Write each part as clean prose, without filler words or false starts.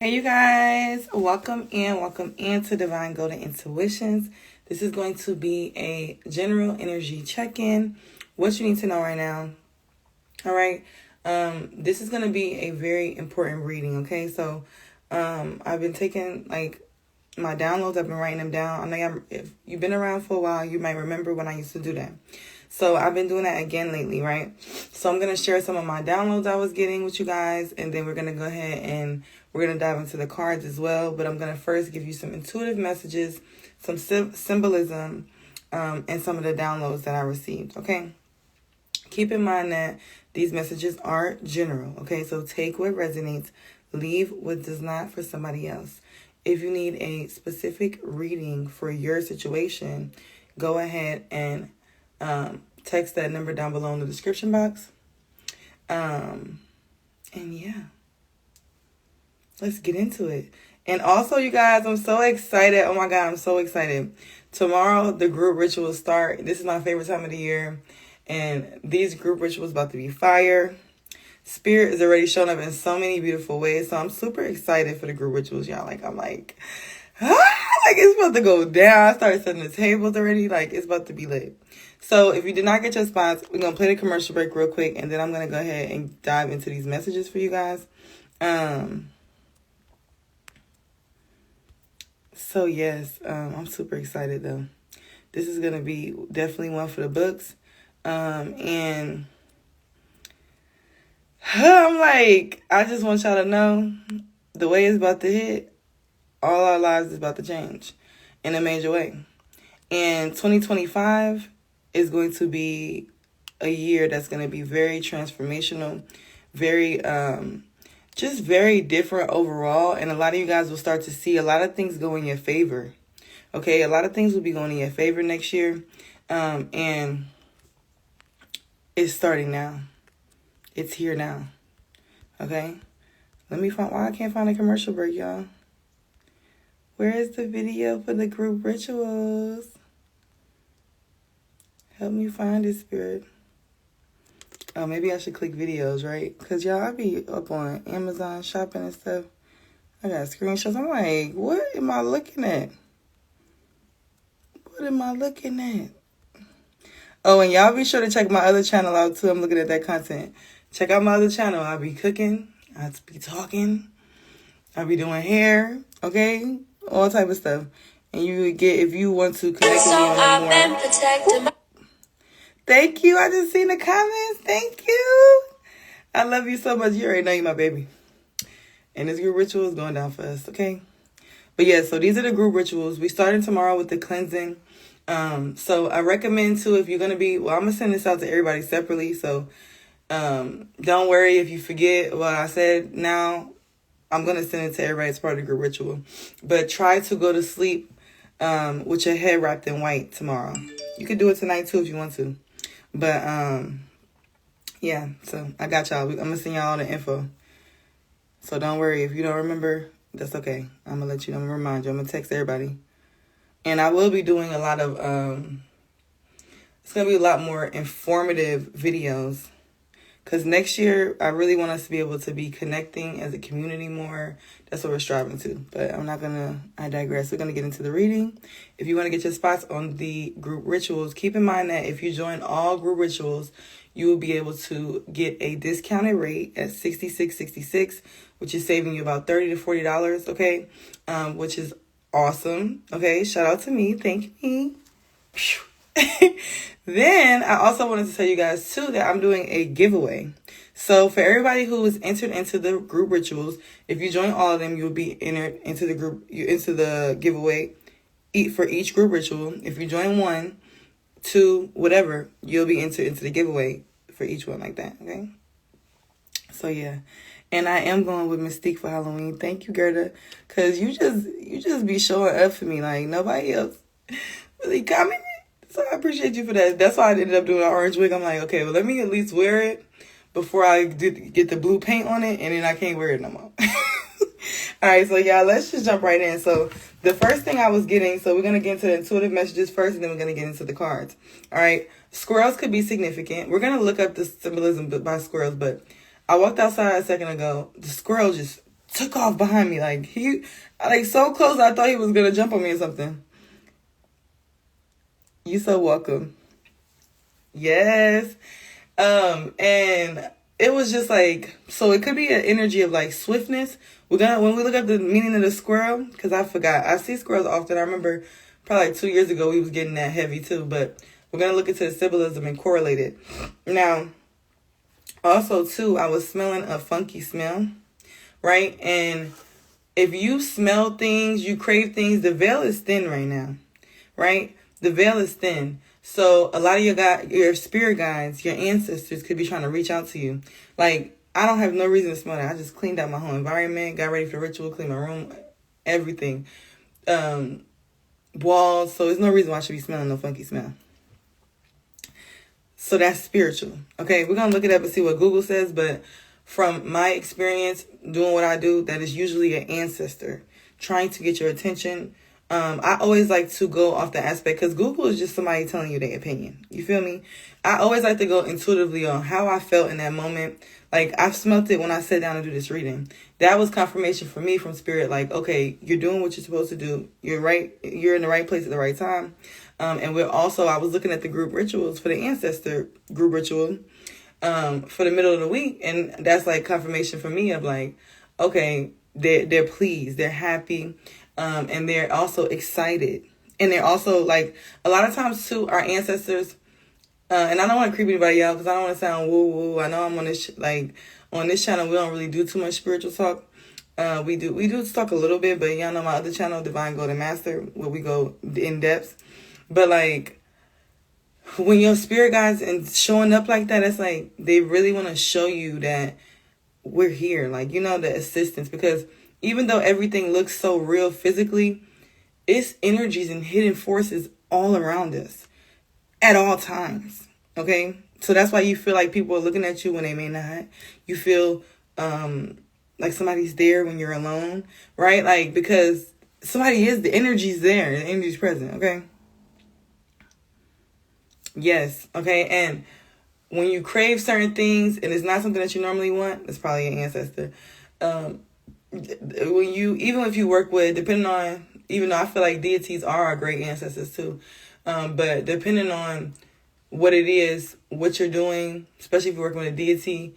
Hey you guys, welcome in to Divine Golden Intuitions. This is going to be a general energy check-in. What you need to know right now. All right. This is going to be a very important reading. Okay. So, I've been taking my downloads. I've been writing them down. If you've been around for a while, you might remember when I used to do that. So I've been doing that again lately, right? So I'm going to share some of my downloads I was getting with you guys. And then we're going to go ahead and we're going to dive into the cards as well. But I'm going to first give you some intuitive messages, some symbolism, and some of the downloads that I received, okay? Keep in mind that these messages are general, okay? So take what resonates, leave what does not for somebody else. If you need a specific reading for your situation, go ahead and text that number down below in the description box. And yeah, let's get into it. And also, you guys, I'm so excited. Oh my God, I'm so excited. Tomorrow, the group rituals start. This is my favorite time of the year. And these group rituals about to be fire. Spirit is already showing up in so many beautiful ways. So I'm super excited for the group rituals, y'all. It's about to go down. I started setting the tables already. It's about to be lit. So if you did not get your spots, we're going to play the commercial break real quick. And then I'm going to go ahead and dive into these messages for you guys. So yes, I'm super excited though. This is going to be definitely one for the books. And I just want y'all to know the way it's about to hit, all our lives is about to change in a major way. And 2025 is going to be a year that's going to be very transformational, very, just very different overall. And a lot of you guys will start to see a lot of things go in your favor. Okay. A lot of things will be going in your favor next year. And it's starting now. It's here now. Okay. Let me find why I can't find a commercial break, y'all. Where is the video for the group rituals? Help me find it, Spirit. Oh, maybe I should click videos, right? Because, y'all, I be up on Amazon shopping and stuff. I got screenshots. I'm like, what am I looking at? What am I looking at? Oh, and y'all be sure to check my other channel out, too. I'm looking at that content. Check out my other channel. I'll be cooking. I'll be talking. I'll be doing hair, okay? All type of stuff. And you would get, if you want to connect with me on more. Thank you. I just seen the comments. Thank you. I love you so much. You already know you're my baby. And this group ritual is going down for us, okay? But yeah, so these are the group rituals. We started tomorrow with the cleansing. So I recommend too, if you're going to be, well, I'm going to send this out to everybody separately. So don't worry if you forget what I said now. I'm going to send it to everybody as part of the group ritual. But try to go to sleep with your head wrapped in white tomorrow. You can do it tonight too if you want to. But yeah, so I got y'all. I'm going to send y'all all the info. So don't worry. If you don't remember, that's okay. I'm going to let you know. I'm going to remind you. I'm going to text everybody. And I will be doing a lot of, it's going to be a lot more informative videos. Because next year, I really want us to be able to be connecting as a community more. That's what we're striving to. But I digress. We're going to get into the reading. If you want to get your spots on the group rituals, keep in mind that if you join all group rituals, you will be able to get a discounted rate at $66.66, which is saving you about $30 to $40, okay? Which is awesome, okay? Shout out to me. Thank me. Then I also wanted to tell you guys too that I'm doing a giveaway. So for everybody who is entered into the group rituals, if you join all of them, you'll be entered into the giveaway for each group ritual. If you join 1, 2, whatever, you'll be entered into the giveaway for each one like that. Okay. So yeah. And I am going with Mystique for Halloween. Thank you, Gerda. Cause you just be showing up for me like nobody else really commented. So I appreciate you for that. That's why I ended up doing an orange wig. I'm like, okay, well, let me at least wear it before I get the blue paint on it, and then I can't wear it no more. All right, so y'all, let's just jump right in. So the first thing I was getting, so we're going to get into the intuitive messages first, and then we're going to get into the cards. All right, squirrels could be significant. We're going to look up the symbolism by squirrels, but I walked outside a second ago. The squirrel just took off behind me. Like, so close I thought he was going to jump on me or something. You so welcome. Yes. And it was just like, so it could be an energy of like swiftness. When we look up the meaning of the squirrel, because I forgot. I see squirrels often. I remember probably like 2 years ago we was getting that heavy too, but we're going to look into the symbolism and correlate it. Now, also too, I was smelling a funky smell, right? And if you smell things, you crave things, the veil is thin right now, right? The veil is thin. So a lot of your spirit guides, your ancestors could be trying to reach out to you. Like, I don't have no reason to smell that. I just cleaned out my whole environment, got ready for the ritual, cleaned my room, everything. Walls. So there's no reason why I should be smelling no funky smell. So that's spiritual. Okay, we're going to look it up and see what Google says. But from my experience doing what I do, that is usually an ancestor trying to get your attention. I always like to go off the aspect, because Google is just somebody telling you their opinion. You feel me? I always like to go intuitively on how I felt in that moment. Like, I've smelt it when I sat down to do this reading. That was confirmation for me from spirit. Like, okay, you're doing what you're supposed to do. You're right. You're in the right place at the right time. And I was looking at the group rituals for the ancestor group ritual for the middle of the week. And that's like confirmation for me of like, okay, they're pleased. They're happy. And they're also excited. And they're also like, a lot of times too, our ancestors, and I don't want to creep anybody out because I don't want to sound woo-woo. I know I'm on this, on this channel, we don't really do too much spiritual talk. We do talk a little bit, but y'all know my other channel, Divine Golden Master, where we go in depth. But like, when your spirit guides and showing up like that, it's like, they really want to show you that we're here. Like, the assistance, because even though everything looks so real physically, it's energies and hidden forces all around us at all times. Okay? So that's why you feel like people are looking at you when they may not. You feel like somebody's there when you're alone, right? Like, because the energy's there, the energy's present, okay? Yes, okay? And when you crave certain things and it's not something that you normally want, it's probably an ancestor. Even if you work with, depending on, even though I feel like deities are our great ancestors too, but depending on what it is, what you're doing, especially if you're working with a deity,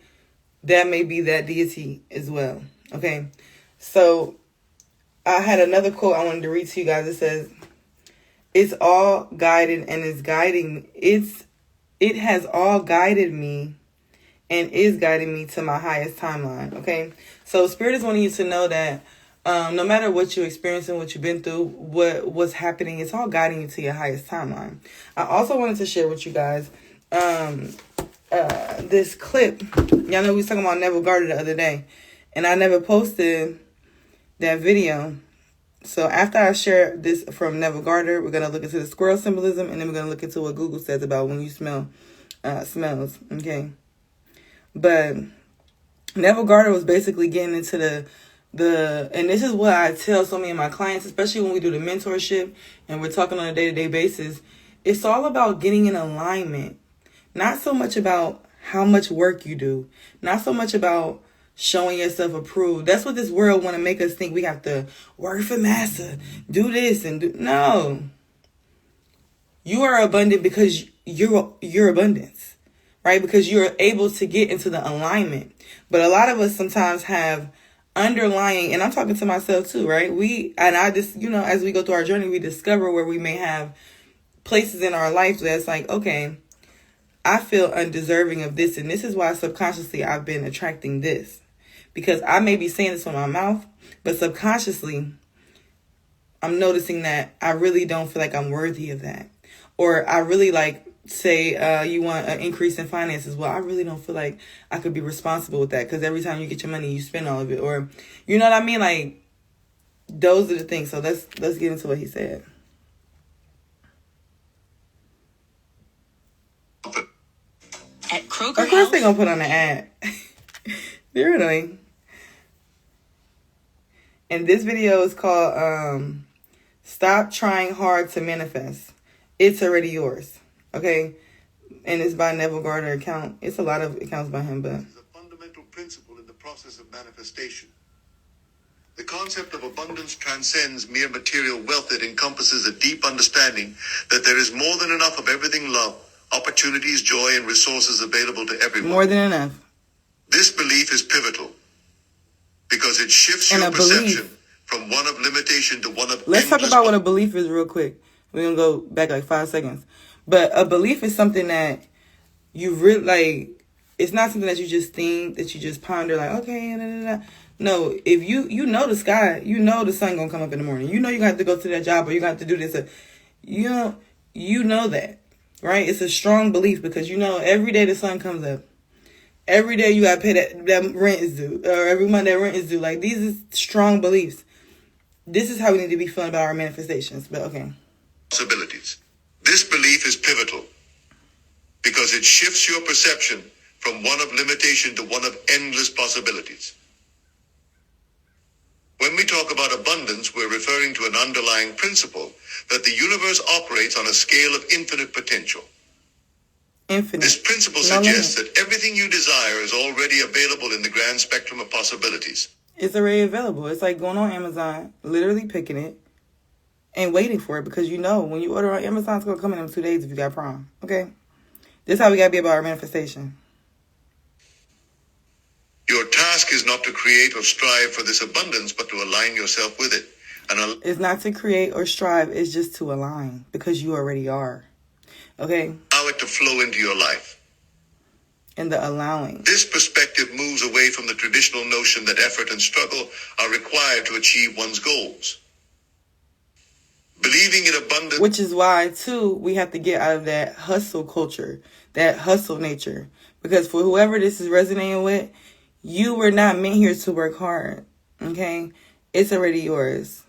that may be that deity as well. Okay, so I had another quote I wanted to read to you guys. It says, "It's all guided and is guiding. It has all guided me and is guiding me to my highest timeline." Okay, so Spirit is wanting you to know that no matter what you're experiencing, what you've been through, what's happening, it's all guiding you to your highest timeline. I also wanted to share with you guys this clip. Y'all know we was talking about Neville Garter the other day, and I never posted that video. So after I share this from Neville Garter, we're going to look into the squirrel symbolism, and then we're going to look into what Google says about when you smell smells. Okay. But Neville Garter was basically getting into and this is what I tell so many of my clients, especially when we do the mentorship and we're talking on a day-to-day basis. It's all about getting in alignment. Not so much about how much work you do. Not so much about showing yourself approved. That's what this world want to make us think we have to work for massa, do this and do. No. You are abundant because you're abundance, right? Because you're able to get into the alignment. But a lot of us sometimes have underlying, and I'm talking to myself too, right? I just, as we go through our journey, we discover where we may have places in our life that's like, okay, I feel undeserving of this, and this is why subconsciously I've been attracting this. Because I may be saying this with my mouth, but subconsciously I'm noticing that I really don't feel like I'm worthy of that. Or I really say you want an increase in finances. Well, I really don't feel like I could be responsible with that, because every time you get your money, you spend all of it. Or, you know what I mean? Like, those are the things. So let's get into what he said. At Kroger Of course they're going to put on the ad. They're annoying. And this video is called Stop Trying Hard to Manifest. It's Already Yours. Okay? And it's by Neville Garter account. It's a lot of accounts by him, but... It's a fundamental principle in the process of manifestation. The concept of abundance transcends mere material wealth. It encompasses a deep understanding that there is more than enough of everything: love, opportunities, joy, and resources available to everyone. More than enough. This belief is pivotal because it shifts And your a belief. perception from one of limitation to one of Let's talk endless about what a belief is real quick. We're going to go back like 5 seconds. But a belief is something that you really, like, it's not something that you just think, that you just ponder, like, okay, da, da, da. No, if you know the sky, you know the sun going to come up in the morning. You know you got to go to that job, or you got to do this. You know that, right? It's a strong belief because you know every day the sun comes up. Every day you got to pay that rent is due. Or every month that rent is due. Like, these are strong beliefs. This is how we need to be feeling about our manifestations. But, okay. Possibilities. This belief is pivotal because it shifts your perception from one of limitation to one of endless possibilities. When we talk about abundance, we're referring to an underlying principle that the universe operates on a scale of infinite potential. Infinite. This principle suggests that everything you desire is already available in the grand spectrum of possibilities. It's already available. It's like going on Amazon, literally picking it, and waiting for it because you know when you order on Amazon, it's going to come in 2 days if you got Prime. Okay? This is how we got to be about our manifestation. Your task is not to create or strive for this abundance, but to align yourself with it. It's not to create or strive. It's just to align because you already are. Okay? Allow it to flow into your life. And the allowing. This perspective moves away from the traditional notion that effort and struggle are required to achieve one's goals. Believing in abundance. Which is why, too, we have to get out of that hustle culture, that hustle nature. Because for whoever this is resonating with, you were not meant here to work hard. Okay? It's already yours.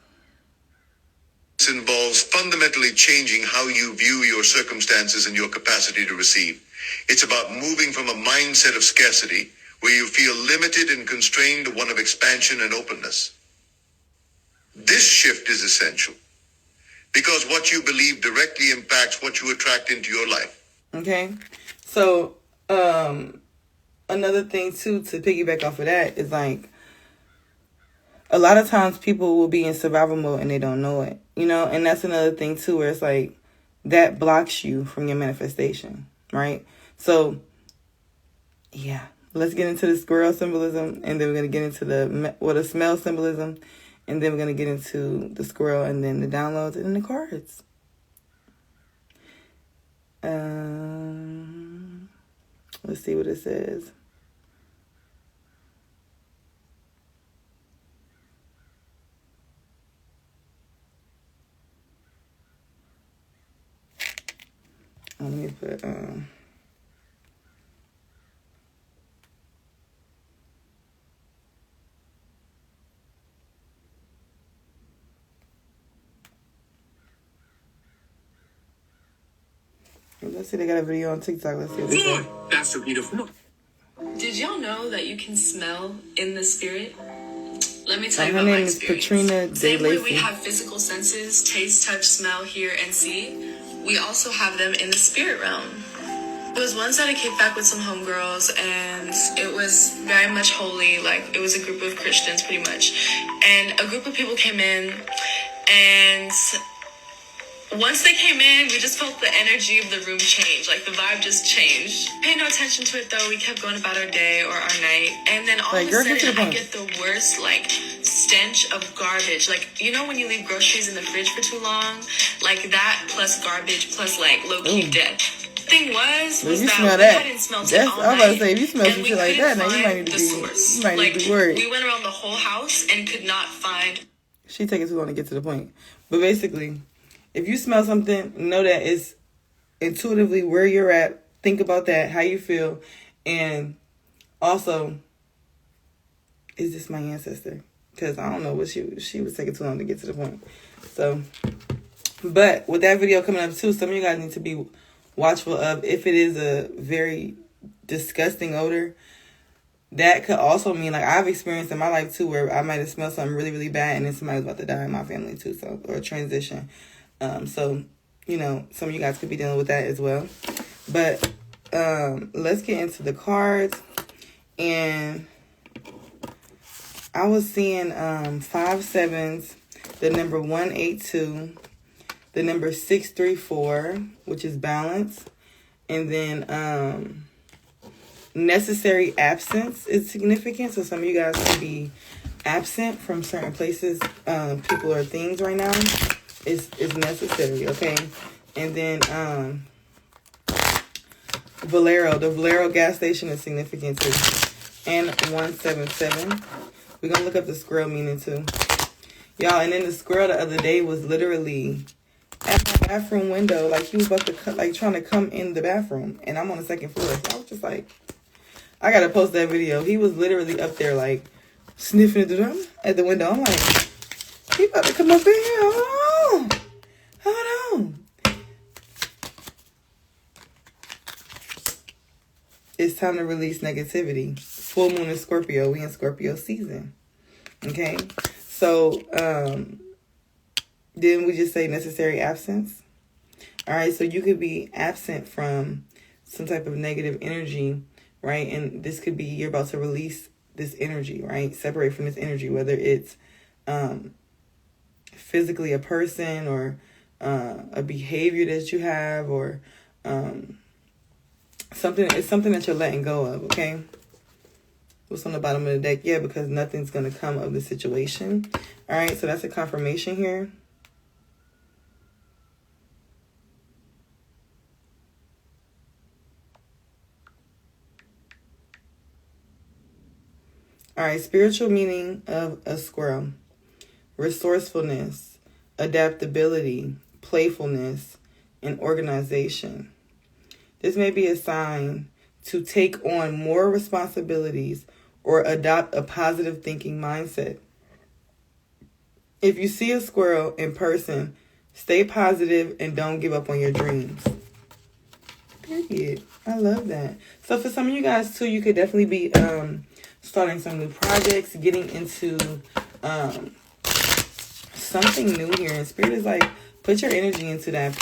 This involves fundamentally changing how you view your circumstances and your capacity to receive. It's about moving from a mindset of scarcity, where you feel limited and constrained, to one of expansion and openness. This shift is essential because what you believe directly impacts what you attract into your life. Okay? So, another thing, too, to piggyback off of that is, like, a lot of times people will be in survival mode and they don't know it, you know? And that's another thing, too, where it's, like, that blocks you from your manifestation, right? So, yeah. Let's get into the squirrel symbolism, and then we're going to get into the smell symbolism, and then we're going to get into the squirrel, and then the downloads, and then the cards. Let's see what it says. Let me put, let's see, they got a video on TikTok. Let's see what they say. That's so beautiful. Did y'all know that you can smell in the spirit? Let me tell you Her about my name is experience. Katrina De Same way we Lacy. have physical senses, taste, touch, smell, hear, and see, we also have them in the spirit realm. It was once that I kicked back with some homegirls, and it was very much holy. Like, it was a group of Christians, pretty much. And a group of people came in, and once they came in, we just felt the energy of the room change. Like, the vibe just changed. Pay no attention to it, though. We kept going about our day or our night. And then all Like, of a girl, get to sudden, the I point. get the worst, like, stench of garbage. Like, you know when you leave groceries in the fridge for too long? Like, that plus garbage plus, like, low-key Ooh. death. Thing was If you that smell we that, hadn't smelled that's, it all I was about to night, say, if you smell and some we shit like that, couldn't now you might need find to the be, source. you might need Like, to be worried. we went around the whole house and could not find. She taking too long to get to the point. But basically, if you smell something, know that it's intuitively where you're at. Think about that, how you feel. And also, is this my ancestor? Because I don't know what she was taking too long to get to the point. So, but with that video coming up too, some of you guys need to be watchful of if it is a very disgusting odor. That could also mean, like, I've experienced in my life too, where I might have smelled something really, really bad, and then somebody's about to die in my family too, so, or transition. So, you know, some of you guys could be dealing with that as well. But let's get into the cards. And I was seeing 5 sevens, the number 182, the number 634, which is balance, and then necessary absence is significant. So some of you guys could be absent from certain places, people or things right now. Is necessary, okay? And then Valero, the Valero gas station is significant too. And 177. We're gonna look up the squirrel meaning too. Y'all, and then the squirrel the other day was literally at my bathroom window, like he was about to like trying to come in the bathroom, and I'm on the second floor. So I was just like, I gotta post that video. He was literally up there like sniffing at the window. I'm like, he about to come up in here. Hold on. It's time to release negativity. Full moon in Scorpio. We in Scorpio season. Okay. So, didn't we just say necessary absence? All right. So you could be absent from some type of negative energy, right? And this could be you're about to release this energy, right? Separate from this energy, whether it's physically a person or a behavior that you have, or something. It's something that you're letting go of, okay? What's on the bottom of the deck? Yeah, because nothing's going to come of the situation. All right, so that's a confirmation here. All right, spiritual meaning of a squirrel. Resourcefulness, adaptability, playfulness, and organization. This may be a sign to take on more responsibilities or adopt a positive thinking mindset. If you see a squirrel in person, stay positive and don't give up on your dreams. Period. I love that. So for some of you guys too, you could definitely be starting some new projects, getting into something new here. And Spirit is like, put your energy into that.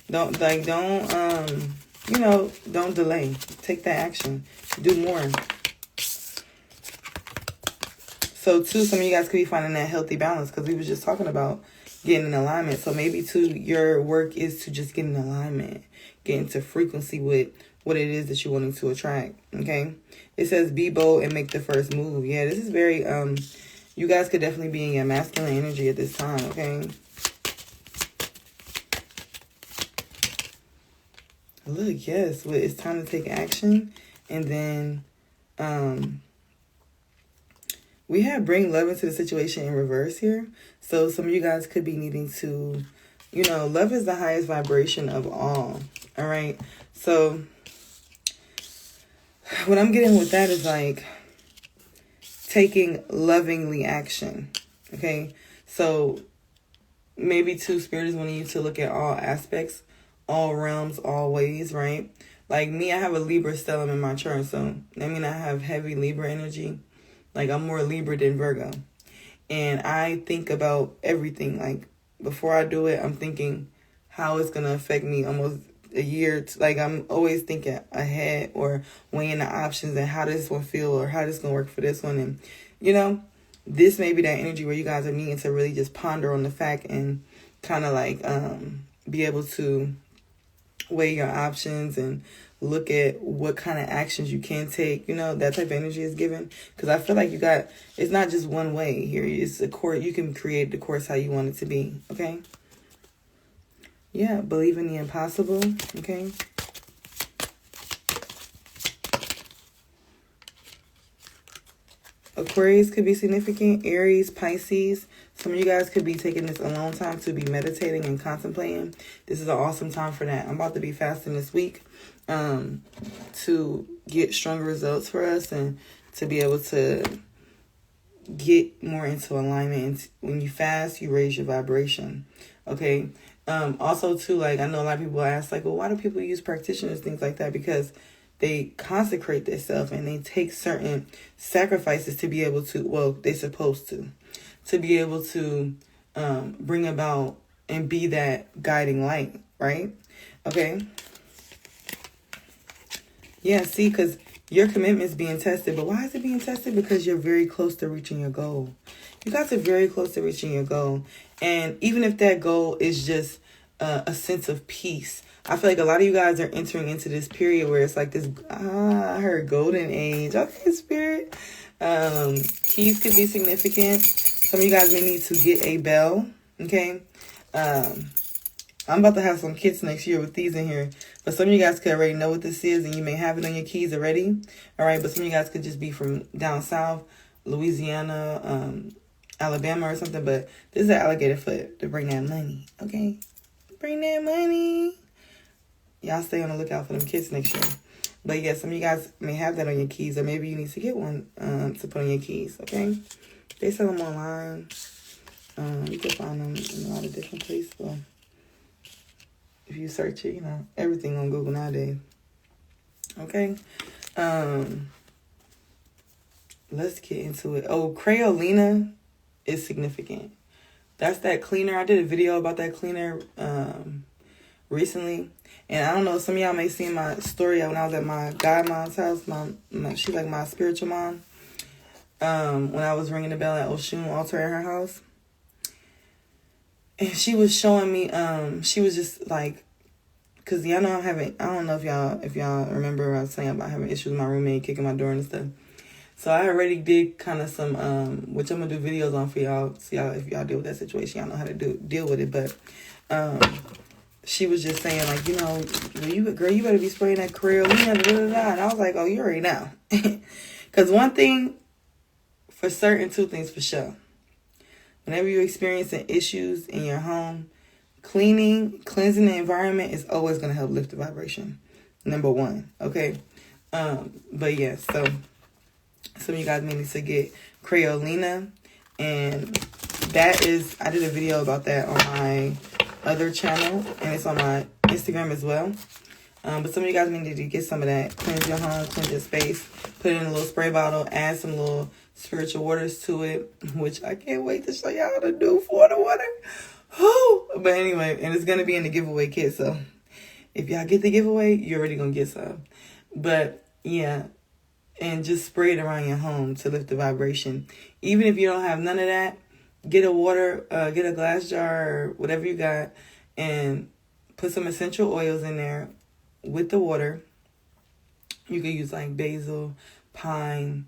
Don't delay. Take that action. Do more. So too, some of you guys could be finding that healthy balance, because we was just talking about getting in alignment. So maybe too, your work is to just get in alignment, get into frequency with what it is that you're wanting to attract. Okay. It says be bold and make the first move. Yeah, this is very, you guys could definitely be in your masculine energy at this time. Okay. Look, yes, it's time to take action. And then we have bring love into the situation in reverse here. So some of you guys could be needing to, love is the highest vibration of all. All right. So what I'm getting with that is like taking lovingly action. Okay. So maybe too, Spirit is wanting you to look at all aspects, all realms, all ways, right? Like me, I have a Libra stellium in my chart, so I mean I have heavy Libra energy. Like I'm more Libra than Virgo. And I think about everything. Like before I do it, I'm thinking how it's going to affect me almost a year. Like I'm always thinking ahead or weighing the options and how this will feel or how this going to work for this one. And, this may be that energy where you guys are needing to really just ponder on the fact and kind of like be able to weigh your options and look at what kind of actions you can take. That type of energy is given. Because I feel like it's not just one way here. It's a course. You can create the course how you want it to be. Okay. Yeah. Believe in the impossible. Okay. Aquarius could be significant. Aries, Pisces. Some of you guys could be taking this alone time to be meditating and contemplating. This is an awesome time for that. I'm about to be fasting this week to get stronger results for us and to be able to get more into alignment. And when you fast, you raise your vibration. Okay. Also, too, like I know a lot of people ask, like, well, why do people use practitioners, things like that? Because they consecrate themselves and they take certain sacrifices to be able to, they're supposed to be able to bring about and be that guiding light, right? Okay. Yeah, see, because your commitment's being tested. But why is it being tested? Because you're very close to reaching your goal. You guys are very close to reaching your goal. And even if that goal is just a sense of peace, I feel like a lot of you guys are entering into this period where it's like this, I heard golden age. Okay, Spirit. Keys could be significant. Some of you guys may need to get a bell. Okay. I'm about to have some kits next year with these in here. But some of you guys could already know what this is, and you may have it on your keys already. All right. But some of you guys could just be from down south, Louisiana, Alabama or something. But this is an alligator foot to bring that money. Okay. Bring that money. Y'all stay on the lookout for them kits next year. But yeah, some of you guys may have that on your keys, or maybe you need to get one to put on your keys, okay? They sell them online. You can find them in a lot of different places. Well, if you search it, you know, everything on Google nowadays. Okay? Let's get into it. Oh, Crayola is significant. That's that cleaner. I did a video about that cleaner recently. And I don't know, some of y'all may see my story when I was at my godmom's house. She's like my spiritual mom. When I was ringing the bell at Oshun altar at her house. And she was showing me, she was just like, because y'all know I don't know if y'all remember I was saying about having issues with my roommate, kicking my door and stuff. So I already did kind of some, which I'm going to do videos on for y'all. See if y'all deal with that situation, y'all know how to deal with it. But she was just saying, like, you know, girl, you better be spraying that Crayola. And I was like, oh, you already know. Because one thing for certain, two things for sure. Whenever you're experiencing issues in your home, cleansing the environment is always going to help lift the vibration. Number one, okay? But yeah, so some of you guys may need to get Crayola. And that is, I did a video about that on my other channel, and it's on my Instagram as well. But some of you guys may need to get some of that. Cleanse your home, cleanse your space. Put it in a little spray bottle. Add some little spiritual waters to it, which I can't wait to show y'all how to do for the water. Whew. But anyway, and it's going to be in the giveaway kit. So if y'all get the giveaway, you're already going to get some. But yeah, and just spray it around your home to lift the vibration. Even if you don't have none of that, get a glass jar or whatever you got, and put some essential oils in there with the water. You could use like basil, pine.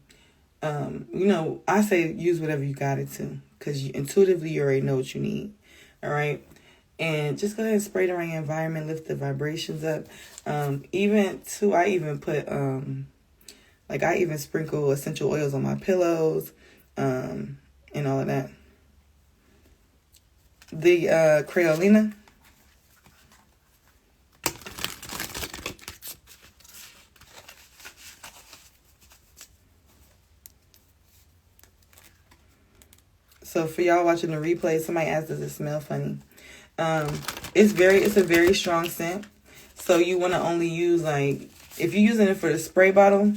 You know, I say use whatever you got it to, because intuitively you already know what you need. All right. And just go ahead and spray it around your environment, lift the vibrations up. I even put, I even sprinkle essential oils on my pillows, and all of that. The Crayola. So for y'all watching the replay, somebody asked, does it smell funny? It's a very strong scent. So you want to only use, like, if you're using it for the spray bottle,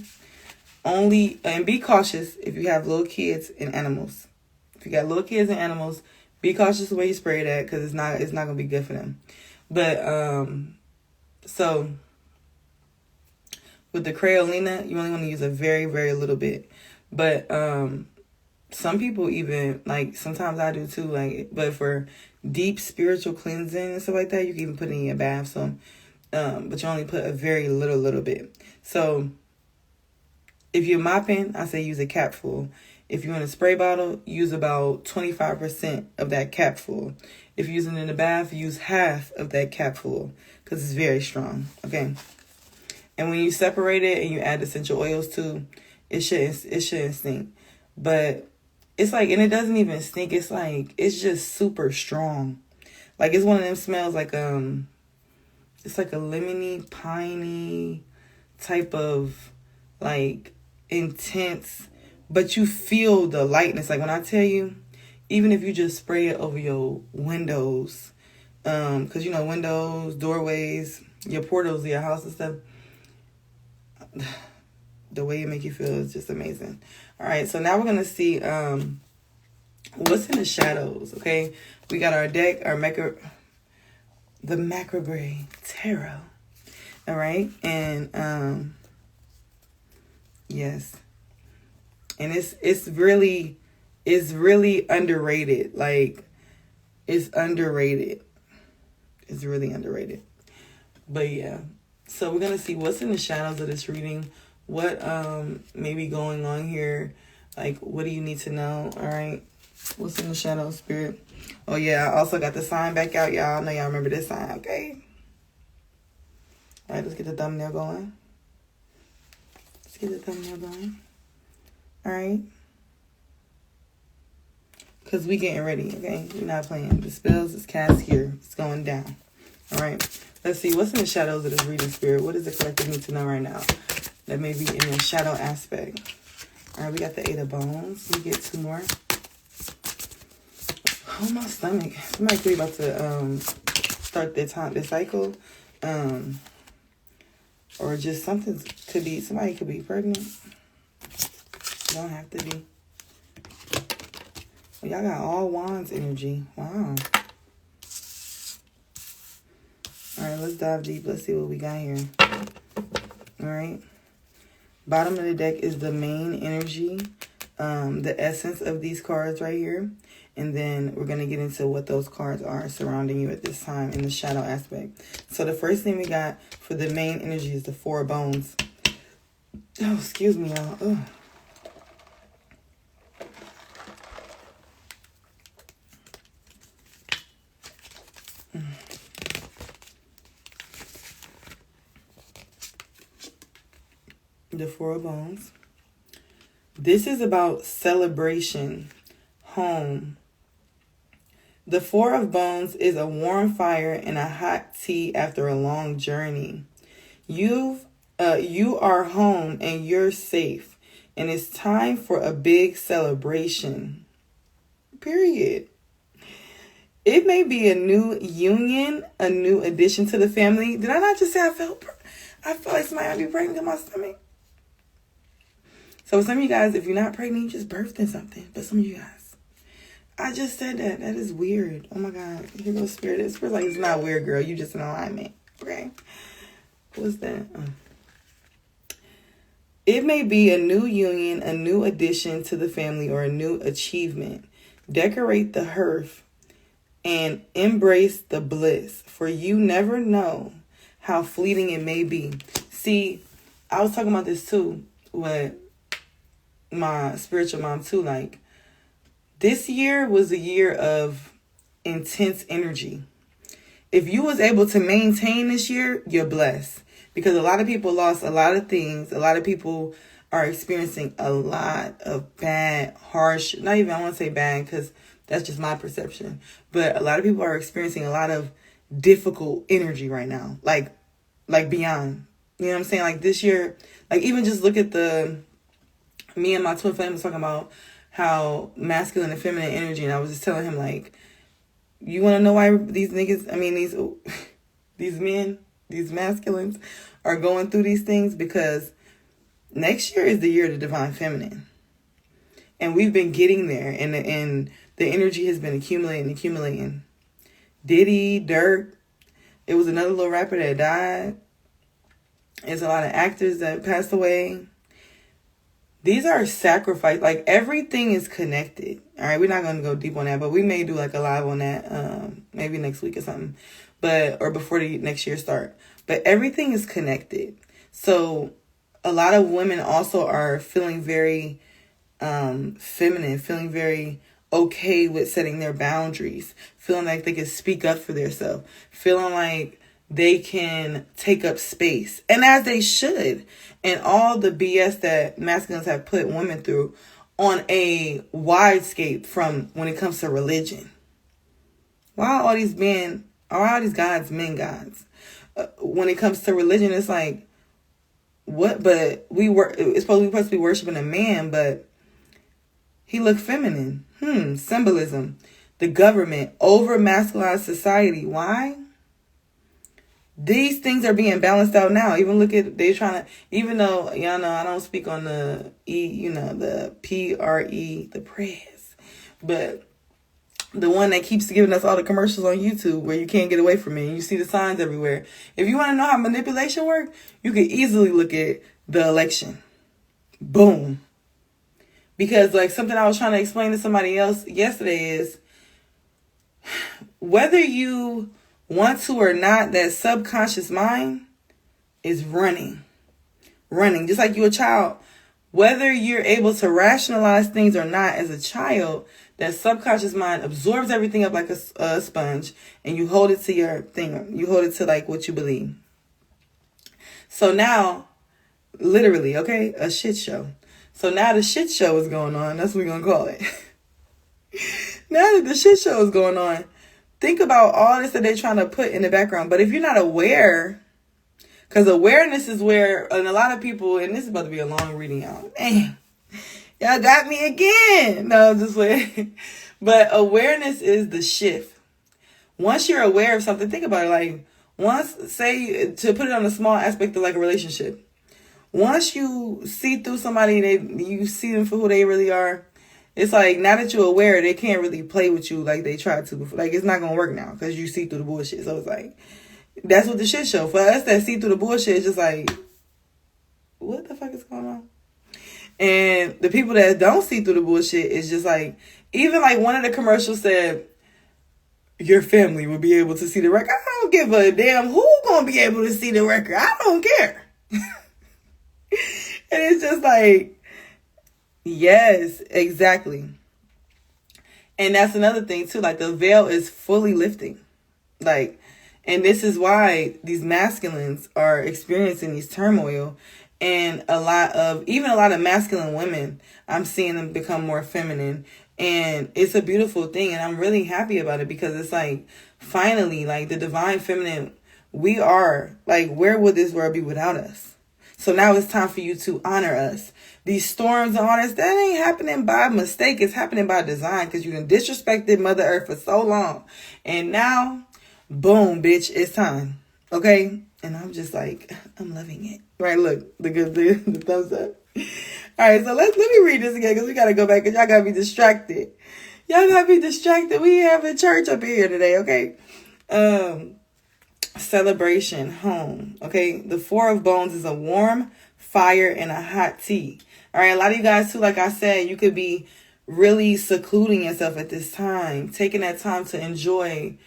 only, and be cautious if you have little kids and animals. If you got little kids and animals, be cautious the way you spray it at, because it's not going to be good for them. But, so with the Crayola, you only want to use a very, very little bit. But, some people even, like, sometimes I do too, like, but for deep spiritual cleansing and stuff like that, you can even put it in your bath. So, but you only put a very little bit. So if you're mopping, I say use a capful. If you're in a spray bottle, use about 25% of that capful. If you're using it in the bath, use half of that capful, because it's very strong. Okay. And when you separate it and you add essential oils too, it shouldn't stink. But it's like, and it doesn't even stink. It's like, it's just super strong. Like, it's one of them smells like, it's like a lemony, piney type of, like, intense, but you feel the lightness. Like, when I tell you, even if you just spray it over your windows, because, you know, windows, doorways, your portals of your house and stuff, the way it make you feel is just amazing. All right, so now we're going to see what's in the shadows, okay? We got our deck, the Macabre Tarot, all right? And Yes. And it's really underrated. Like, it's underrated. It's really underrated. But yeah. So we're going to see what's in the shadows of this reading. What may be going on here. Like, what do you need to know? All right. What's in the shadow, Spirit? Oh, yeah. I also got the sign back out, y'all. I know y'all remember this sign. Okay. All right. Let's get the thumbnail going. All right. Because we getting ready, okay? We're not playing. The spells is cast here. It's going down. All right. Let's see. What's in the shadows of this reading, Spirit? What does the collective need to know right now that may be in the shadow aspect? All right. We got the 8 of Bones. We get 2 more. Oh, my stomach. Somebody could be about to start their cycle. Or just something could be, somebody could be pregnant. Don't have to be. Well, y'all got all wands energy. Wow. All right, let's dive deep. Let's see what we got here. All right. Bottom of the deck is the main energy, the essence of these cards right here. And then we're going to get into what those cards are surrounding you at this time in the shadow aspect. So the first thing we got for the main energy is the 4 of Bones. Oh, excuse me, y'all. Oh. The 4 of Bones. This is about celebration, home. The 4 of Bones is a warm fire and a hot tea after a long journey. You are home and you're safe, and it's time for a big celebration. Period. It may be a new union, a new addition to the family. Did I not just say I felt like somebody might be pregnant in my stomach? So some of you guys, if you're not pregnant, you just birthed in something. But some of you guys, I just said that. That is weird. Oh my God. Here goes Spirit. It's like, it's not weird, girl. You just in alignment. Okay. What's that? It may be a new union, a new addition to the family, or a new achievement. Decorate the hearth and embrace the bliss, for you never know how fleeting it may be. See, I was talking about this too with my spiritual mom too. Like, this year was a year of intense energy. If you was able to maintain this year, you're blessed. Because a lot of people lost a lot of things. A lot of people are experiencing a lot of bad, harsh, not even, I want to say bad because that's just my perception. But a lot of people are experiencing a lot of difficult energy right now. Like beyond. You know what I'm saying? Like this year, like even just look at me and my twin flame was talking about how masculine and feminine energy. And I was just telling him, like, you want to know why these niggas, these men, these masculines are going through these things? Because next year is the year of the divine feminine. And we've been getting there. And the energy has been accumulating. Diddy, Dirk. It was another little rapper that died. There's a lot of actors that passed away. These are sacrifice. Like, everything is connected. All right, we're not going to go deep on that, but we may do like a live on that maybe next week or something. Or before the next year start. But everything is connected. So a lot of women also are feeling very feminine, feeling very okay with setting their boundaries, feeling like they can speak up for themselves, feeling like they can take up space. And as they should. And all the BS that masculines have put women through on a wide scape from when it comes to religion. Why are all these gods men gods? When it comes to religion, it's like, what? But it's supposed to be worshiping a man, but he looked feminine. Symbolism. The government over masculinized society. Why? These things are being balanced out now. Even look at, they trying to, even though, y'all know, I don't speak on the the PRE, the press, but the one that keeps giving us all the commercials on YouTube where you can't get away from it. And you see the signs everywhere. If you want to know how manipulation works, you can easily look at the election. Boom. Because like something I was trying to explain to somebody else yesterday is whether you want to or not, that subconscious mind is running. Just like you're a child. Whether you're able to rationalize things or not as a child, that subconscious mind absorbs everything up like a sponge, and you hold it to your thing. You hold it to like what you believe. So now, literally, okay, a shit show. So now the shit show is going on. That's what we're going to call it. Now that the shit show is going on, think about all this that they're trying to put in the background. But if you're not aware, because awareness is where, and a lot of people, and this is about to be a long reading out. Damn, y'all got me again. No, just wait. But awareness is the shift. Once you're aware of something, think about it. Like, once, say, to put it on a small aspect of like a relationship. Once you see through somebody, you see them for who they really are. It's like, now that you're aware, they can't really play with you like they tried to before. Like, it's not going to work now because you see through the bullshit. So it's like, that's what the shit show. For us that see through the bullshit, it's just like, what the fuck is going on? And the people that don't see through the bullshit is just like, even like one of the commercials said, your family will be able to see the record. I don't give a damn who going to be able to see the record. I don't care. And it's just like, yes, exactly. And that's another thing too. Like, the veil is fully lifting. Like, and this is why these masculines are experiencing these turmoil. And a lot of masculine women, I'm seeing them become more feminine. And it's a beautiful thing. And I'm really happy about it because it's like, finally, like the divine feminine, we are like, where would this world be without us? So now it's time for you to honor us. These storms on us, that ain't happening by mistake. It's happening by design because you done disrespected Mother Earth for so long. And now, boom, bitch, it's time. Okay? And I'm just like, I'm loving it. Right, look, the thumbs up. All right, so let me read this again because we got to go back because y'all got to be distracted. Y'all got to be distracted. We have a church up here today, okay? Celebration, home. Okay, the Four of Bones is a warm fire and a hot tea. All right, a lot of you guys too, like I said, you could be really secluding yourself at this time, taking that time to enjoy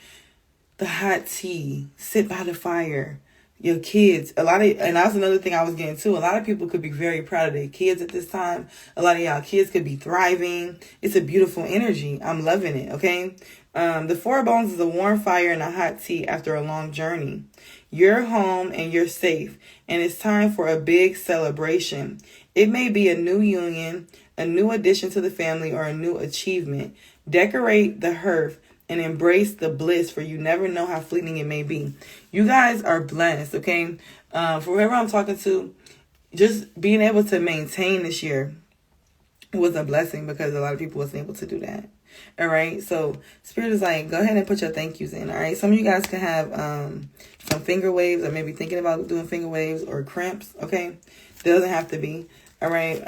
the hot tea, sit by the fire, your kids. And that's another thing I was getting to. A lot of people could be very proud of their kids at this time. A lot of y'all kids could be thriving. It's a beautiful energy. I'm loving it. Okay. The Four of Bones is a warm fire and a hot tea after a long journey. You're home and you're safe, and it's time for a big celebration. It may be a new union, a new addition to the family, or a new achievement. Decorate the hearth and embrace the bliss, for you never know how fleeting it may be. You guys are blessed, okay? For whoever I'm talking to, just being able to maintain this year was a blessing because a lot of people wasn't able to do that. All right, so Spirit is like, go ahead and put your thank yous in. All right, some of you guys can have some finger waves, or maybe thinking about doing finger waves or cramps. Okay, doesn't have to be. All right,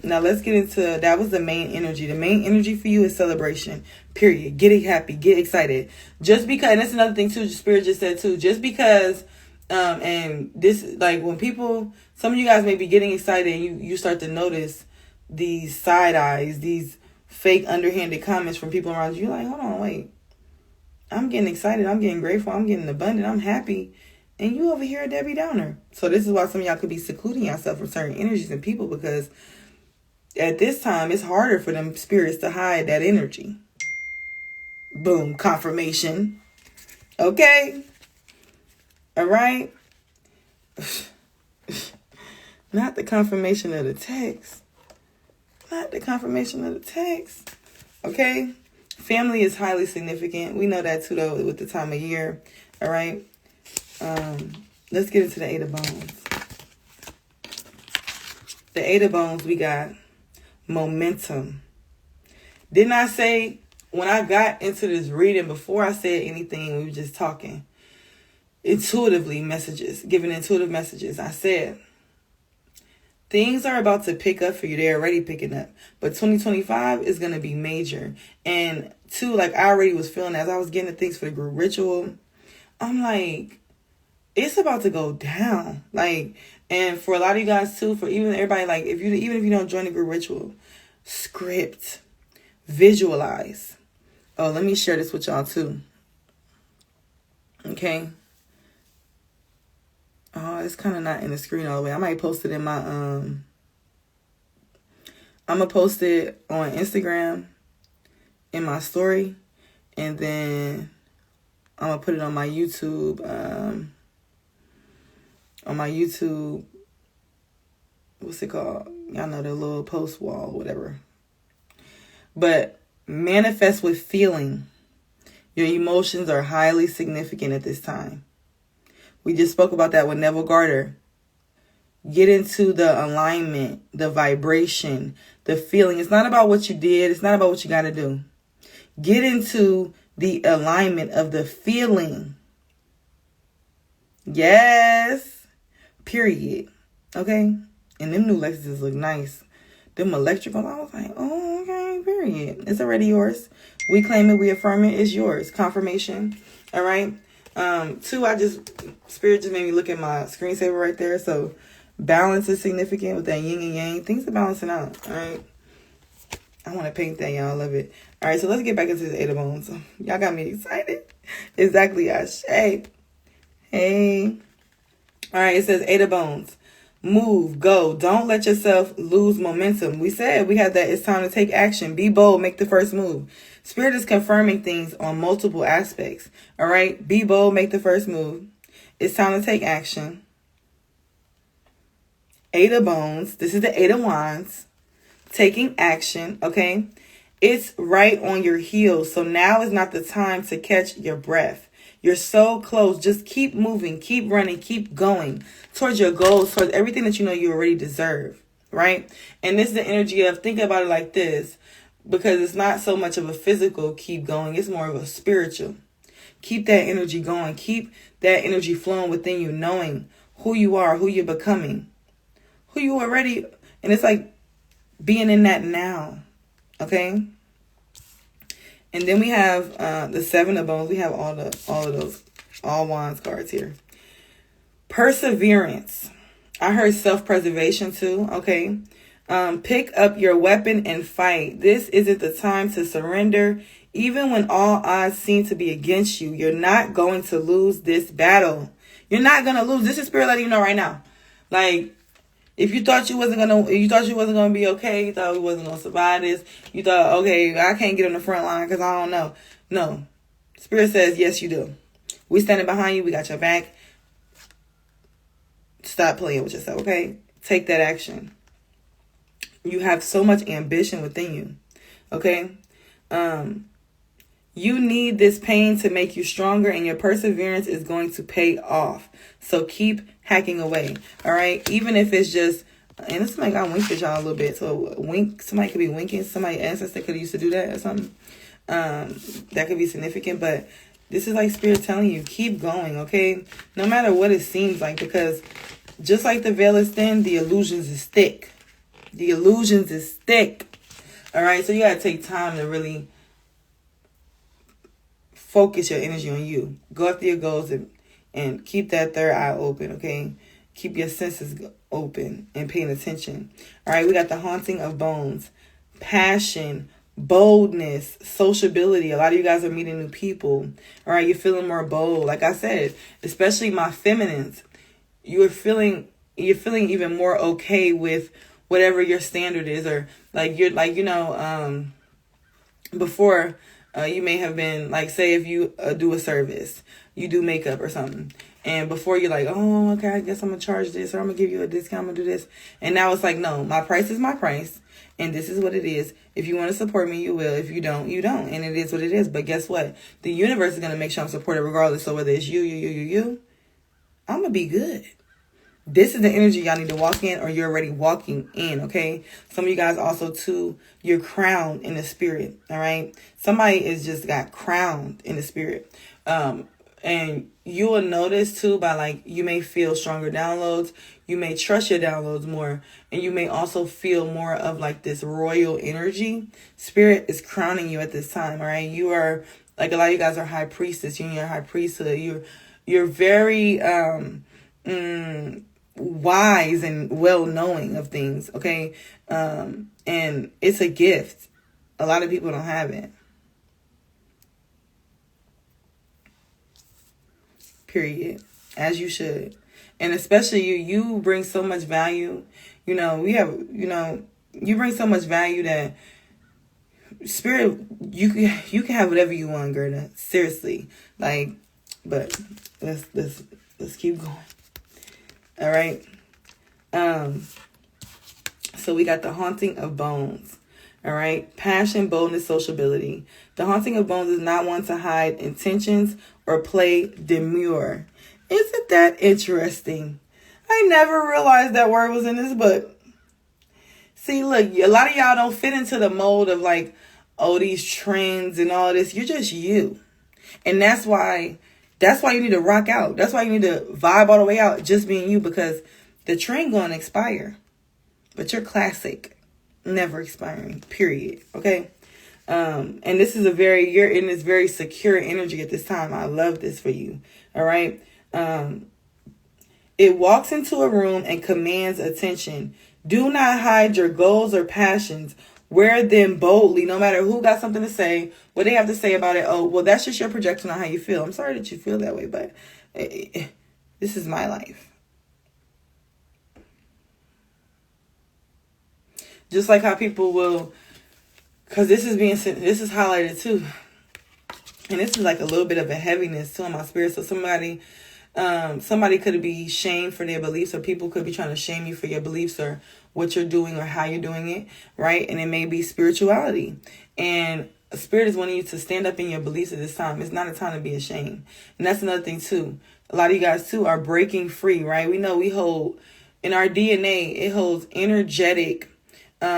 now let's get into, that was the main energy. The main energy for you is celebration, period. Get happy, get excited. Just because, and that's another thing too, Spirit just said too, just because, and this, like when people, some of you guys may be getting excited and you start to notice these side eyes, these fake underhanded comments from people around you. You're like, hold on, wait. I'm getting excited. I'm getting grateful. I'm getting abundant. I'm happy. And you over here a Debbie Downer. So this is why some of y'all could be secluding yourself from certain energies and people, because at this time, it's harder for them spirits to hide that energy. Boom. Confirmation. Okay. All right. Not the confirmation of the text. Not the confirmation of the text. Okay? Family is highly significant. We know that too, though, with the time of year. All right? Let's get into the Eight of Bones. The Eight of Bones, we got momentum. Didn't I say, when I got into this reading, before I said anything, we were just talking, intuitively messages, giving intuitive messages. I said, things are about to pick up for you. They're already picking up. But 2025 is going to be major. And two, like I already was feeling as I was getting the things for the group ritual, I'm like, it's about to go down. Like, And for a lot of you guys too, for even everybody, like even if you don't join the group ritual, script, visualize. Oh, let me share this with y'all too. Okay. Oh, it's kind of not in the screen all the way. I might post it in my I'm gonna post it on Instagram in my story, and then I'm gonna put it on my YouTube. On my YouTube, what's it called? Y'all know the little post wall, whatever. But manifest with feeling. Your emotions are highly significant at this time. We just spoke about that with Neville Garter. Get into the alignment, the vibration, the feeling. It's not about what you did. It's not about what you got to do. Get into the alignment of the feeling. Yes. Period. Okay? And them new Lexuses look nice. Them electrical, I was like, oh, okay, period. It's already yours. We claim it, we affirm it, it's yours. Confirmation. All right? Two, Spirit just made me look at my screensaver right there. So balance is significant with that yin and yang. Things are balancing out. All right? I want to paint that, y'all. I love it. All right, so let's get back into the Eight of Bones. Y'all got me excited. Exactly, Ash. Hey. All right, it says Eight of Bones. Move, go. Don't let yourself lose momentum. We said we had that. It's time to take action. Be bold. Make the first move. Spirit is confirming things on multiple aspects. All right, be bold. Make the first move. It's time to take action. Eight of Bones. This is the Eight of Wands. Taking action. Okay, it's right on your heels. So now is not the time to catch your breath. You're so close. Just keep moving, keep running, keep going towards your goals, towards everything that you know you already deserve, right? And this is the energy of, think about it like this, because it's not so much of a physical keep going. It's more of a spiritual. Keep that energy going. Keep that energy flowing within you, knowing who you are, who you're becoming, who you already, and it's like being in that now, okay? And then we have the Seven of Bones. We have all of those Wands cards here. Perseverance. I heard self-preservation too. Okay. Pick up your weapon and fight. This isn't the time to surrender. Even when all odds seem to be against you, you're not going to lose this battle. You're not going to lose. This is Spirit letting you know right now. Like, if you thought you wasn't gonna be okay, you thought you wasn't gonna survive this, you thought, okay, I can't get on the front line because I don't know. No. Spirit says, yes, you do. We standing behind you. We got your back. Stop playing with yourself, okay? Take that action. You have so much ambition within you, okay? You need this pain to make you stronger, and your perseverance is going to pay off. So keep hacking away, all right? Even if it's just, and this might got winked at y'all a little bit. So wink, somebody could be winking. Somebody ancestor could used to do that or something. That could be significant, but this is like Spirit telling you, keep going, okay? No matter what it seems like, because just like the veil is thin, the illusions is thick. The illusions is thick, all right? So you got to take time to really focus your energy on you. Go after your goals and keep that third eye open, okay? Keep your senses open and paying attention. All right, we got the Haunting of Bones. Passion, boldness, sociability. A lot of you guys are meeting new people. All right, you're feeling more bold. Like I said, especially my feminines, you're feeling even more okay with whatever your standard is, or like you're like, before you may have been like, say if you do a service, you do makeup or something, and before you're like, oh, okay, I guess I'm gonna charge this, or I'm gonna give you a discount, I'm gonna do this, and now it's like, no, my price is my price, and this is what it is. If you want to support me, you will. If you don't, you don't, and it is what it is. But guess what? The universe is gonna make sure I'm supported regardless. So whether it's you, I'm gonna be good. This is the energy y'all need to walk in, or you're already walking in, okay? Some of you guys also, too, you're crowned in the spirit, all right? Somebody is just got crowned in the spirit. And you will notice, too, by, like, you may feel stronger downloads. You may trust your downloads more. And you may also feel more of, like, this royal energy. Spirit is crowning you at this time, all right? You are, like, a lot of you guys are high priestess. You're in your high priesthood. You're very, wise and well knowing of things, okay? And it's a gift. A lot of people don't have it. Period. As you should. And especially you bring so much value. You know, you bring so much value that spirit, you can have whatever you want, Gerda. Seriously. Like, but let's keep going. All right. So we got the haunting of bones. All right. Passion, boldness, sociability. The haunting of bones is not one to hide intentions or play demure. Isn't that interesting? I never realized that word was in this book. See, look, a lot of y'all don't fit into the mold of like, oh, these trends and all this. You're just you. And that's why you need to rock out. That's why you need to vibe all the way out, just being you, because the trend going to expire. But you're classic, never expiring, period. Okay? And this is you're in this very secure energy at this time. I love this for you. All right? It walks into a room and commands attention. Do not hide your goals or passions. Wear them boldly, no matter who got something to say, what they have to say about it. Oh, well, that's just your projection on how you feel. I'm sorry that you feel that way, but this is my life. Just like how people will, because this is highlighted too. And this is like a little bit of a heaviness too in my spirit. So somebody could be shamed for their beliefs, or people could be trying to shame you for your beliefs or what you're doing or how you're doing it, right? And it may be spirituality. And Spirit is wanting you to stand up in your beliefs at this time. It's not a time to be ashamed. And that's another thing too. A lot of you guys too are breaking free, right? We know we hold, in our DNA, it holds energetic, y'all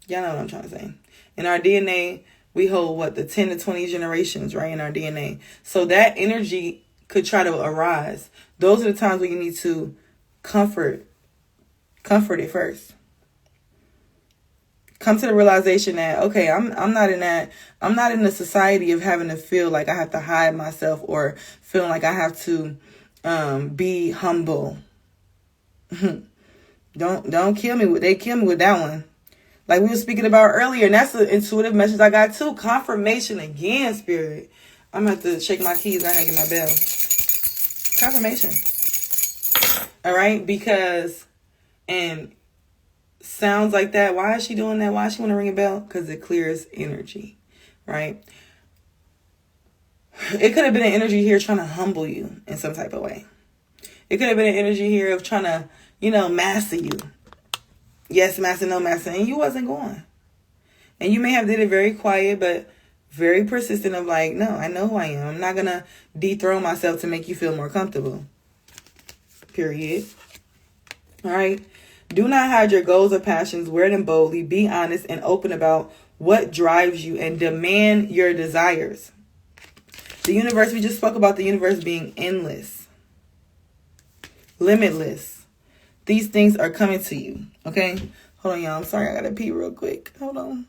know what I'm trying to say. In our DNA, we hold the 10 to 20 generations, right, in our DNA. So that energy could try to arise. Those are the times where you need to comfort it first. Come to the realization that, okay, I'm not in the society of having to feel like I have to hide myself or feeling like I have to be humble. Don't kill me. They kill me with that one. Like we were speaking about earlier, and that's the intuitive message I got too. Confirmation again, Spirit. I'm going to have to shake my keys. I gotta get my bell. Confirmation. All right? Because, and sounds like that. Why is she doing that? Why does she want to ring a bell? Because it clears energy, right? It could have been an energy here trying to humble you in some type of way. It could have been an energy here of trying to, master you. Yes, master, no master. And you wasn't going. And you may have did it very quiet, but very persistent of like, no, I know who I am. I'm not going to dethrone myself to make you feel more comfortable. Period. All right. Do not hide your goals or passions. Wear them boldly. Be honest and open about what drives you and demand your desires. The universe, we just spoke about the universe being endless, limitless. These things are coming to you. Okay. Hold on, y'all. I'm sorry. I got to pee real quick. Hold on.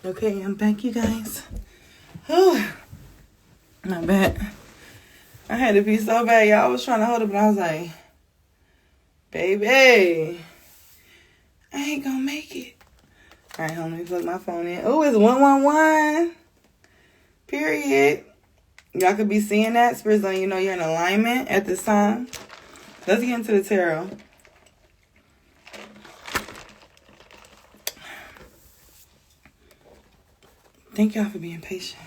Okay, I'm back, you guys. Oh, not bad. I had to pee so bad, y'all. I was trying to hold it, but I was like, baby, I ain't gonna make it. All right, hold on, let me plug my phone in. Oh, it's 111. Period. Y'all could be seeing that. Spirits letting you know you're in alignment at this time. Let's get into the tarot. Thank y'all for being patient.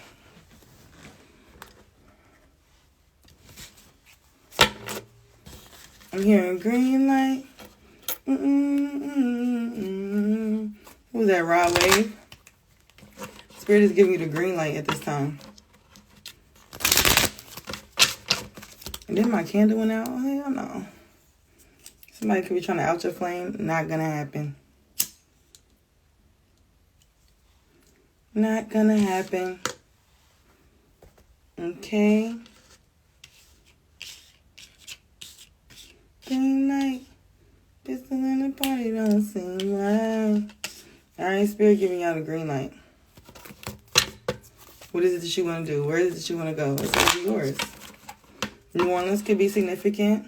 I'm hearing green light. Who's that, Rod Wave? Spirit is giving you the green light at this time. And then my candle went out. Oh, hell no. Somebody could be trying to out your flame. Not gonna happen. Not gonna happen. Okay. Green light. Pistol in the party don't seem right. Alright, Spirit giving y'all the green light. What is it that you want to do? Where is it that you want to go? It's going to be yours. New Orleans could be significant.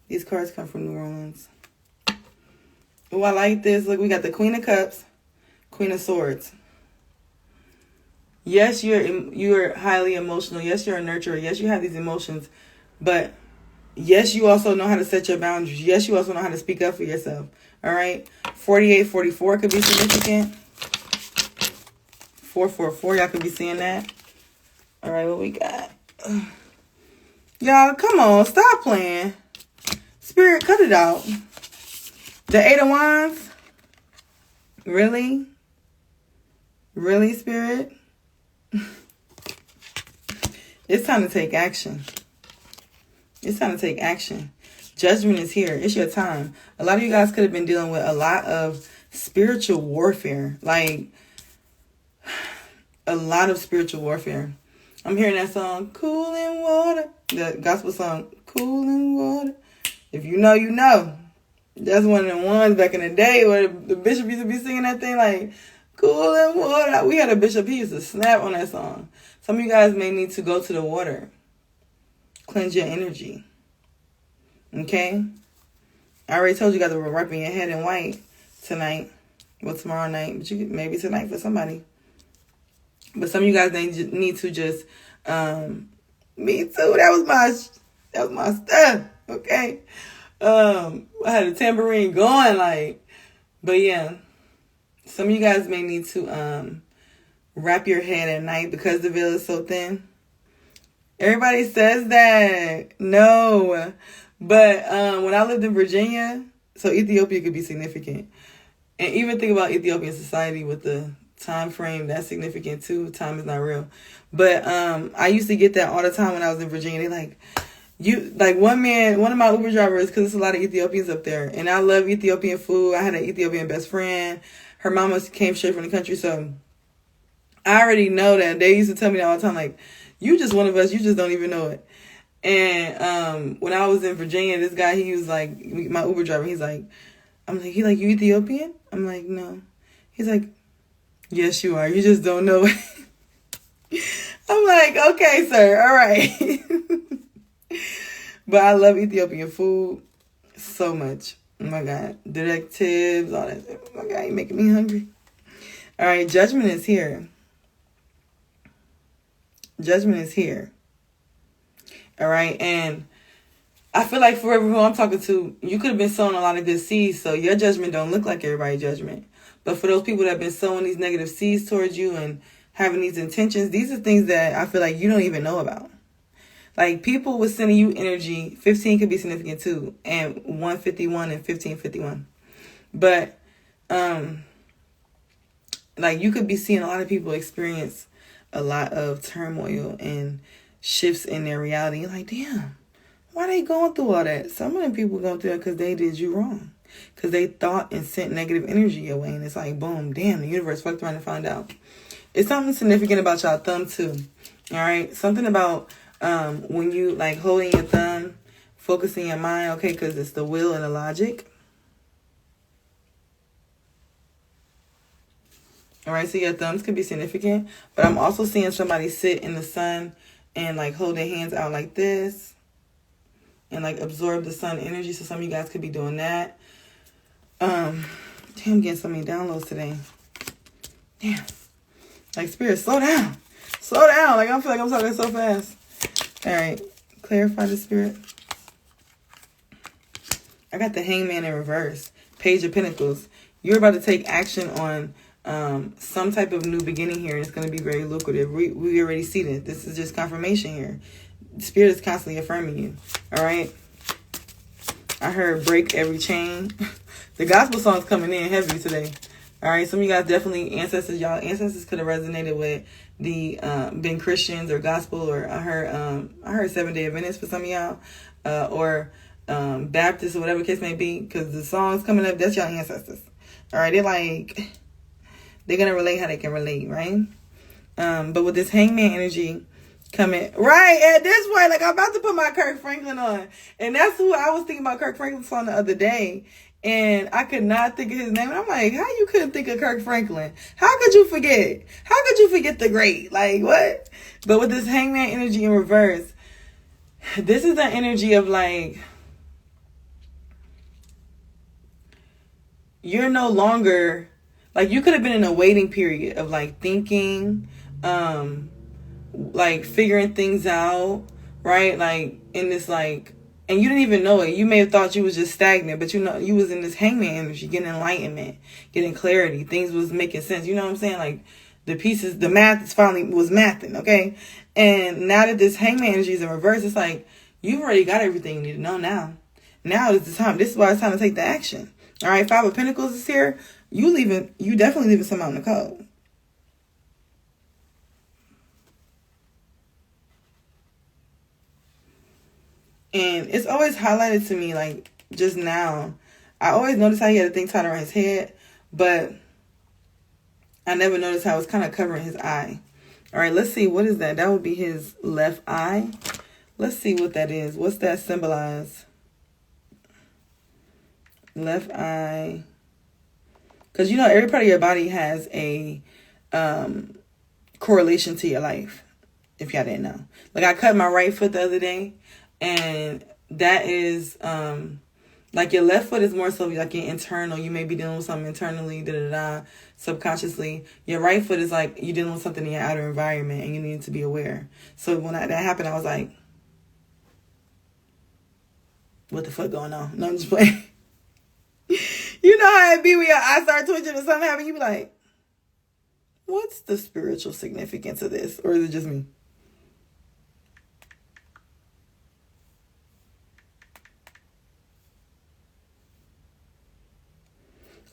These cards come from New Orleans. Oh, I like this. Look, we got the Queen of Cups, Queen of Swords. Yes, you're highly emotional. Yes, you're a nurturer. Yes, you have these emotions. But yes, you also know how to set your boundaries. Yes, you also know how to speak up for yourself. All right? 4844 could be significant. 444, y'all could be seeing that. All right, what we got? Y'all, come on. Stop playing. Spirit, cut it out. The 8 of Wands? Really? Really, Spirit? It's time to take action. It's time to take action. Judgment is here. It's your time. A lot of you guys could have been dealing with a lot of spiritual warfare. Like, a lot of spiritual warfare. I'm hearing that song, Cool in Water. The gospel song, Cool in Water. If you know, you know. That's one of the ones back in the day where the bishop used to be singing that thing like, Cool in Water. We had a bishop, he used to snap on that song. Some of you guys may need to go to the water. Cleanse your energy. Okay? I already told you guys to wrapping your head in white tonight. Well, tomorrow night. But maybe tonight for somebody. But some of you guys need to just, me too. That was my stuff. Okay. I had a tambourine going, like, but yeah. Some of you guys may need to, wrap your head at night because the veil is so thin. Everybody says that. No. But, when I lived in Virginia, so Ethiopia could be significant. And even think about Ethiopian society with the time frame, that's significant too. Time is not real. But I used to get that all the time when I was in Virginia. They one of my Uber drivers, because there's a lot of Ethiopians up there, and I love Ethiopian food. I had an Ethiopian best friend. Her mama came straight from the country, so I already know that. They used to tell me that all the time, like, you just one of us, you just don't even know it. And when I was in Virginia, this guy, he was like, my Uber driver, he's like, you Ethiopian? I'm like, no. He's like, yes, you are. You just don't know it. I'm like, okay, sir. All right. But I love Ethiopian food so much. Oh, my God. Directives, all that. Oh, my God, you're making me hungry. All right, judgment is here. Judgment is here. All right, and I feel like for everyone I'm talking to, you could have been sowing a lot of good seeds, so your judgment don't look like everybody's judgment. But for those people that have been sowing these negative seeds towards you and having these intentions, these are things that I feel like you don't even know about. Like, people was sending you energy. 15 could be significant too, and 151 and 1551. But like, you could be seeing a lot of people experience a lot of turmoil and shifts in their reality. You're like, damn, why they going through all that? Some of them people go through it because they did you wrong. Because they thought and sent negative energy your way. And it's like, boom, damn, the universe fucked around and found out. It's something significant about y'all thumb too. All right? Something about when you, like, holding your thumb, focusing your mind, okay, because it's the will and the logic. All right, so your thumbs could be significant, but I'm also seeing somebody sit in the sun and like hold their hands out like this and like absorb the sun energy. So some of you guys could be doing that. Damn, I'm getting so many downloads today. Damn. Like, Spirit, slow down. Slow down. Like, I feel like I'm talking so fast. All right. Clarify the Spirit. I got the Hangman in reverse. Page of Pentacles. You're about to take action on some type of new beginning here. And it's going to be very lucrative. We already see this. This is just confirmation here. Spirit is constantly affirming you. All right. I heard break every chain. The gospel song's coming in heavy today. All right. Some of you guys definitely ancestors. Y'all ancestors could have resonated with the been Christians or gospel, or I heard 7-Day Adventists for some of y'all, or Baptist or whatever case may be, because the song's coming up. That's y'all ancestors. All right. They're gonna relate how they can relate, right? But with this Hangman energy coming right at this point, like I'm about to put my Kirk Franklin on, and that's who I was thinking about. Kirk Franklin's song the other day, and I could not think of his name. And I'm like, how you couldn't think of Kirk Franklin? How could you forget? How could you forget the great? Like, what? But with this Hangman energy in reverse, this is the energy of like, you're no longer, like, you could have been in a waiting period of like thinking, like figuring things out, right? Like in this, like, and you didn't even know it. You may have thought you was just stagnant, but you know, you was in this Hangman energy, getting enlightenment, getting clarity. Things was making sense. You know what I'm saying? Like the pieces, the math is finally was mathing. Okay. And now that this Hangman energy is in reverse, it's like, you've already got everything you need to know now. Now is the time. This is why it's time to take the action. All right. 5 of Pentacles is here. You definitely leaving some out in the cold. And it's always highlighted to me, like, just now. I always noticed how he had a thing tied around his head, but I never noticed how it was kind of covering his eye. All right, let's see. What is that? That would be his left eye. Let's see what that is. What's that symbolize? Left eye. Because, you know, every part of your body has a correlation to your life, if y'all didn't know. Like, I cut my right foot the other day, and that is, like, your left foot is more so like your internal. You may be dealing with something internally, subconsciously. Your right foot is like you're dealing with something in your outer environment, and you need to be aware. So when that happened, I was like, what the fuck going on? No, I'm just playing. You know how it be when your eyes start twitching or something happen, you be like, what's the spiritual significance of this? Or is it just me?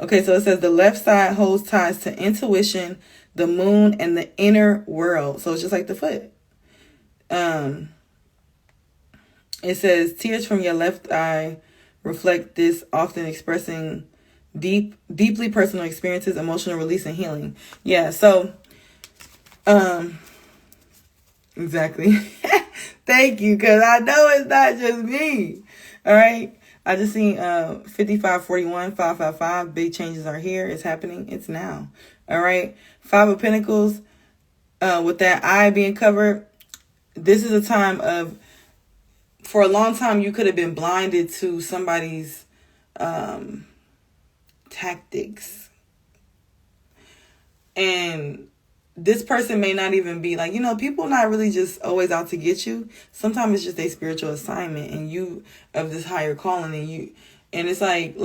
Okay, so it says the left side holds ties to intuition, the moon, and the inner world. So it's just like the foot. It says tears from your left eye reflect this, often expressing deeply personal experiences, emotional release, and healing. Yeah, so exactly. Thank you, because I know it's not just me. All right. I just seen 5541, 555. Big changes are here. It's happening. It's now. All right. 5 of Pentacles. With that eye being covered, this is a time of, for a long time, you could have been blinded to somebody's tactics. And this person may not even be like, you know, people not really just always out to get you. Sometimes it's just a spiritual assignment, and you of this higher calling, and it's like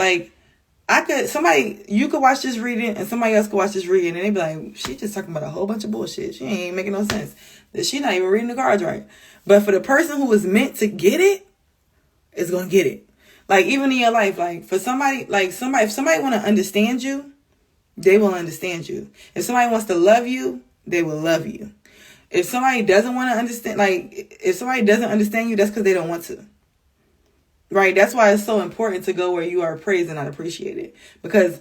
you could watch this reading and somebody else could watch this reading, and they be like, she just talking about a whole bunch of bullshit. She ain't making no sense. That she not even reading the cards right. But for the person who was meant to get it, is gonna get it. Like, even in your life, like for somebody, if somebody want to understand you, they will understand you. If somebody wants to love you, they will love you. If somebody doesn't want to understand, like, if somebody doesn't understand you, that's because they don't want to. Right? That's why it's so important to go where you are praised and not appreciated. Because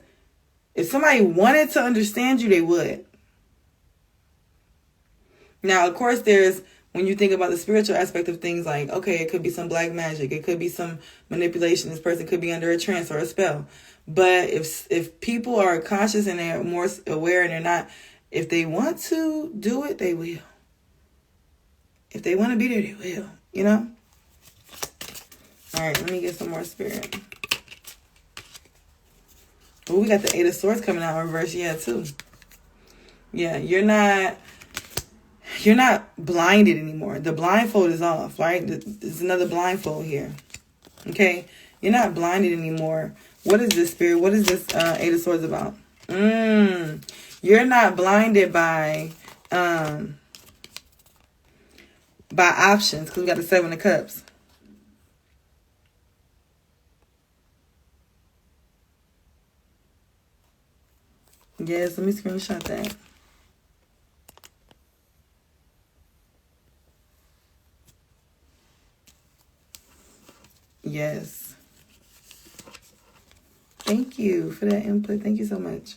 if somebody wanted to understand you, they would. Now, of course, there's when you think about the spiritual aspect of things, like, okay, it could be some black magic, it could be some manipulation, this person could be under a trance or a spell. But if people are conscious and they're more aware and they're not, if they want to do it, they will. If they want to be there, they will, you know? All right, let me get some more spirit. Oh, we got the Eight of Swords coming out in reverse, yeah, too. Yeah, you're not blinded anymore. The blindfold is off, right? There's another blindfold here. Okay? You're not blinded anymore. What is this, spirit? What is this Eight of Swords about? You're not blinded by options, because we got the Seven of Cups. Yes, let me screenshot that. Yes. Thank you for that input. Thank you so much.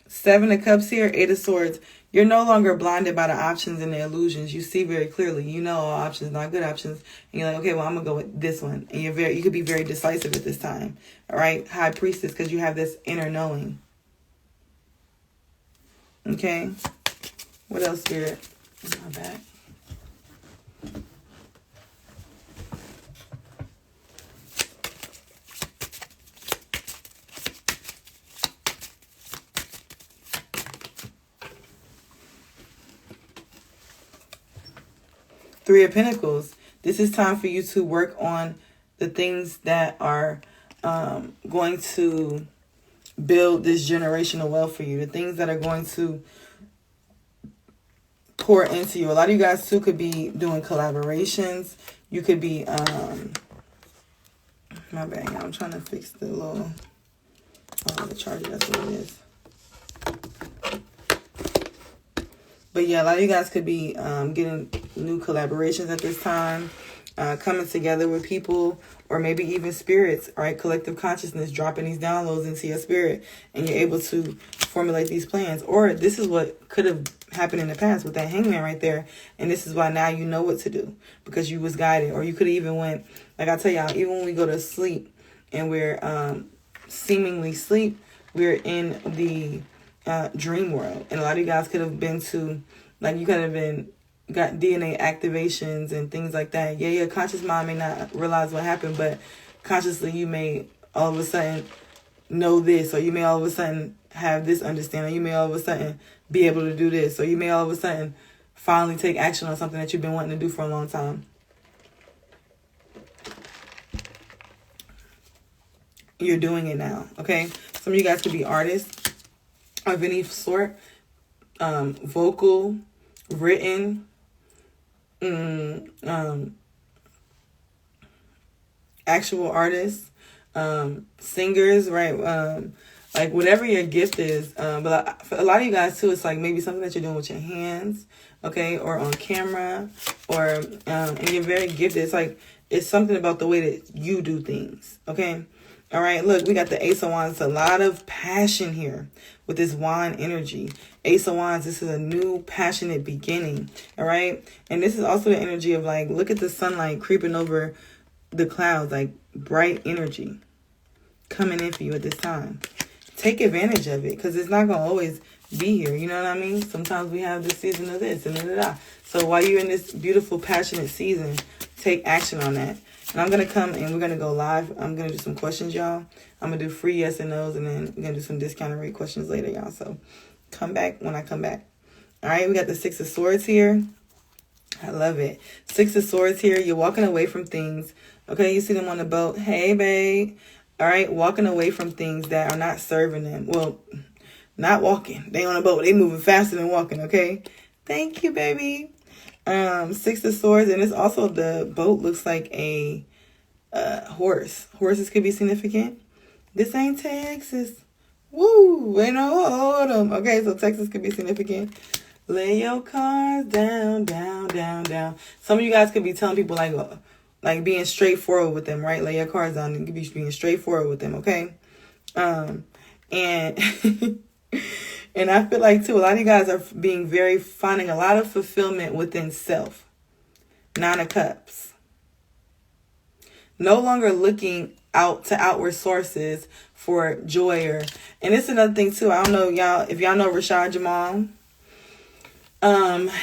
Seven of Cups here, Eight of Swords. You're no longer blinded by the options and the illusions. You see very clearly. You know all options, not good options. And you're like, okay, well, I'm going to go with this one. And you could be very decisive at this time. All right? High Priestess, because you have this inner knowing. Okay? What else, Spirit? My back. Three of Pentacles. This is time for you to work on the things that are going to build this generational wealth for you. The things that are going to pour into you. A lot of you guys too could be doing collaborations. You could be my bad, I'm trying to fix the little the charger. That's what it is. But yeah, a lot of you guys could be getting new collaborations at this time, coming together with people, or maybe even spirits, right? Collective consciousness, dropping these downloads into your spirit, and you're able to formulate these plans. Or this is what could have happened in the past with that Hangman right there, and this is why now you know what to do, because you was guided. Or you could have even went, like I tell y'all, even when we go to sleep and we're seemingly sleep, we're in the dream world. And a lot of you guys could have been to, like, you could have been got DNA activations and things like that. Yeah, your conscious mind may not realize what happened, but consciously you may all of a sudden know this, or you may all of a sudden have this understanding, you may all of a sudden be able to do this, or you may all of a sudden finally take action on something that you've been wanting to do for a long time. You're doing it now, okay? Some of you guys could be artists of any sort, vocal, written, actual artists, singers, right? Like whatever your gift is. But for a lot of you guys too, it's like maybe something that you're doing with your hands, okay, or on camera, or and you're very gifted. It's like it's something about the way that you do things, okay. All right, look, we got the Ace of Wands. It's a lot of passion here with this wand energy. Ace of Wands, this is a new passionate beginning, all right? And this is also the energy of, like, look at the sunlight creeping over the clouds, like bright energy coming in for you at this time. Take advantage of it, because it's not going to always be here, you know what I mean? Sometimes we have this season of this and da-da-da. So while you're in this beautiful, passionate season, take action on that. And I'm going to come and we're going to go live. I'm going to do some questions, y'all. I'm going to do free yes and no's, and then we're going to do some discounted rate questions later, y'all. So come back when I come back. All right, we got the Six of Swords here. I love it. Six of Swords here. You're walking away from things. Okay, you see them on the boat. Hey, babe. All right, walking away from things that are not serving them. Well, not walking. They on a boat. They moving faster than walking, okay? Thank you, baby. Six of Swords, and it's also, the boat looks like a horse. Horses could be significant. This ain't Texas. Woo! Ain't no hold 'em. Okay, so Texas could be significant. Lay your cards down, down, down, down. Some of you guys could be telling people like being straightforward with them, right? Lay your cards down and be being straightforward with them, okay? And And I feel like, too, a lot of you guys are finding a lot of fulfillment within self. 9 of Cups. No longer looking out to outward sources for joy and it's another thing, too. I don't know, y'all, if y'all know Rashad Jamal.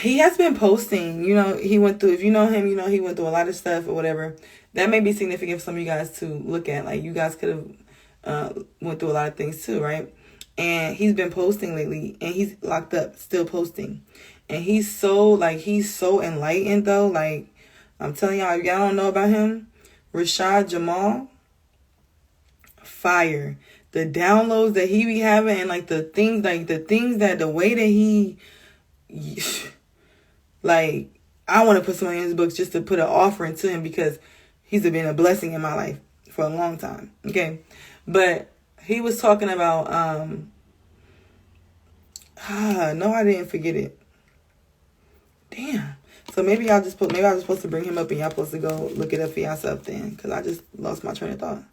He has been posting, he went through, if you know him, he went through a lot of stuff or whatever. That may be significant for some of you guys to look at. Like, you guys could have went through a lot of things too, right? And he's been posting lately, and he's locked up, still posting. And he's so enlightened, though. Like, I'm telling y'all, if y'all don't know about him, Rashad Jamal, fire. The downloads that he be having, and the way that he, like, I want to put some money in his books just to put an offering to him, because he's been a blessing in my life for a long time. Okay. But he was talking about, no, I didn't forget it. Damn. So maybe I was supposed to bring him up and y'all supposed to go look it up for yourself then, because I just lost my train of thought.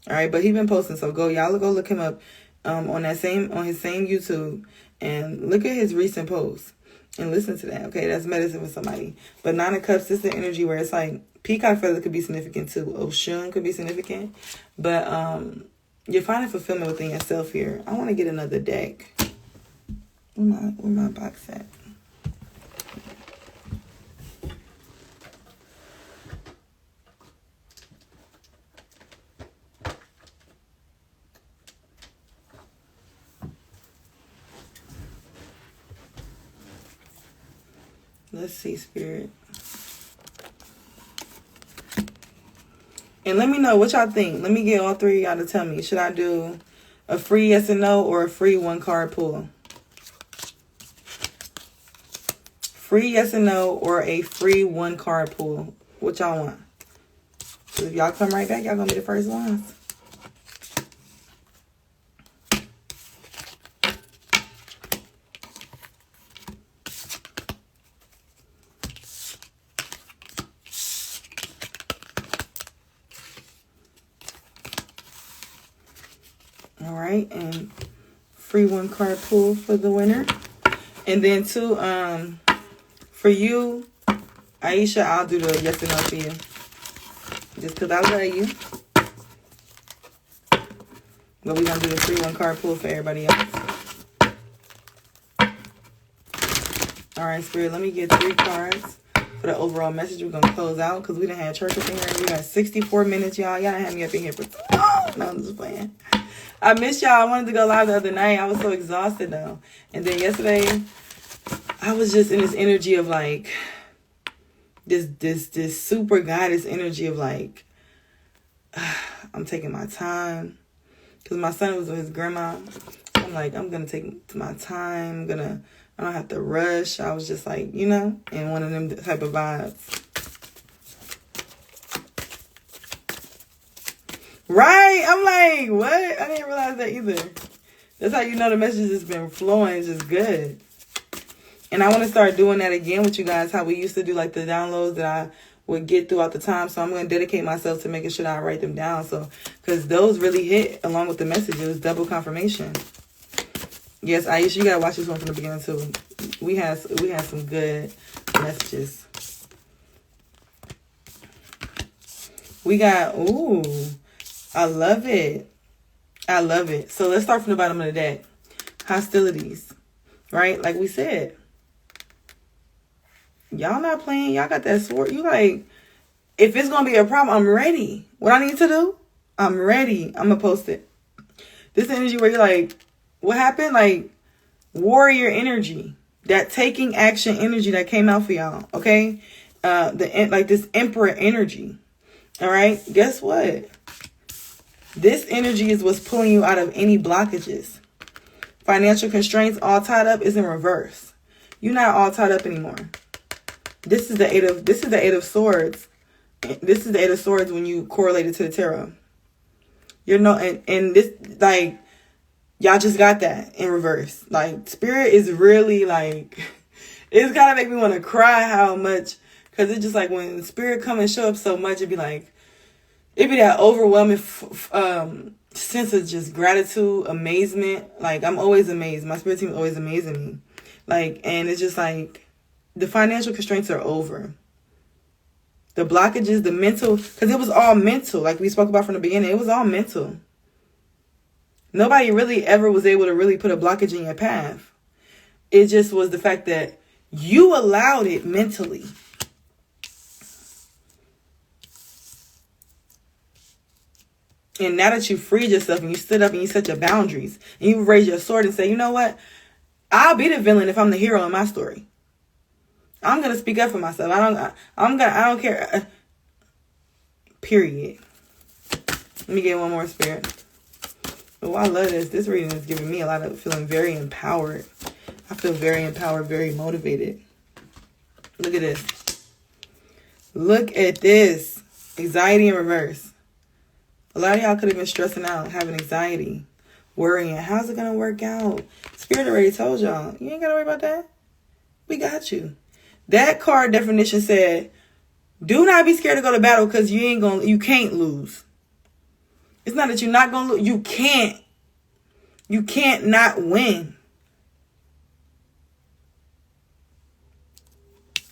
All right. But he been posting. So y'all go look him up, on his same YouTube, and look at his recent posts and listen to that. Okay. That's medicine for somebody. But 9 of Cups is the energy where it's like, peacock feather could be significant too. Oshun could be significant. But you're finding fulfillment within yourself here. I want to get another deck. Where my box at? Let's see, Spirit. And let me know what y'all think. Let me get all 3 of y'all to tell me. Should I do a free yes and no or a free 1 card pull? Free yes and no or a free 1 card pull? What y'all want? So if y'all come right back, y'all gonna be the first ones. All right, and free 1 card pull for the winner. And then too, for you, Aisha, I'll do the yes and no for you. Just because I love you. But we're going to do the free 1 card pull for everybody else. All right, Spirit, let me get 3 cards for the overall message. We're going to close out because we done had church up in here. We got 64 minutes, y'all. Y'all done had me up in here for so long. No, I'm just playing. I missed y'all. I wanted to go live the other night. I was so exhausted, though. And then yesterday, I was just in this energy of, like, this super goddess energy of, like, I'm taking my time. Because my son was with his grandma. I'm like, I'm going to take my time. I don't have to rush. I was just like, in one of them type of vibes. Right? I'm like, what? I didn't realize that either. That's how you know the message has been flowing. It's just good. And I want to start doing that again with you guys, how we used to do like the downloads that I would get throughout the time. So I'm going to dedicate myself to making sure that I write them down. So, because those really hit along with the message. It was double confirmation. Yes, Aisha, you got to watch this one from the beginning too. We had some good messages. We got, ooh, I love it. I love it. So let's start from the bottom of the deck. Hostilities, right? Like we said. Y'all not playing. Y'all got that sword. You like, if it's going to be a problem, I'm ready. What I need to do, I'm ready. I'm going to post it. This energy where you're like, what happened? Like, warrior energy. That taking action energy that came out for y'all. Okay? Like this emperor energy. All right? Guess what? This energy is what's pulling you out of any blockages. Financial constraints all tied up is in reverse. You're not all tied up anymore. This is the eight of swords. This is the 8 of swords when you correlate it to the tarot. And this, like, y'all just got that in reverse. Like, spirit is really like, it's gotta make me want to cry how much, because it's just like when spirit come and show up so much, it'd be that overwhelming sense of just gratitude, amazement. Like, I'm always amazed. My spirit team is always amazing me. Like, and it's just like, the financial constraints are over. The blockages, the mental, because it was all mental. Like we spoke about from the beginning, it was all mental. Nobody really ever was able to really put a blockage in your path. It just was the fact that you allowed it mentally. And now that you freed yourself and you stood up and you set your boundaries and you raised your sword and say, you know what? I'll be the villain if I'm the hero in my story. I'm going to speak up for myself. I don't care. Period. Let me get one more, Spirit. Oh, I love this. This reading is giving me a lot of feeling very empowered. I feel very empowered, very motivated. Look at this. Look at this. Anxiety in reverse. A lot of y'all could have been stressing out, having anxiety, worrying. How's it going to work out? Spirit already told y'all. You ain't got to worry about that. We got you. That card definition said, do not be scared to go to battle because you can't lose. It's not that you're not going to lose. You can't. You can't not win.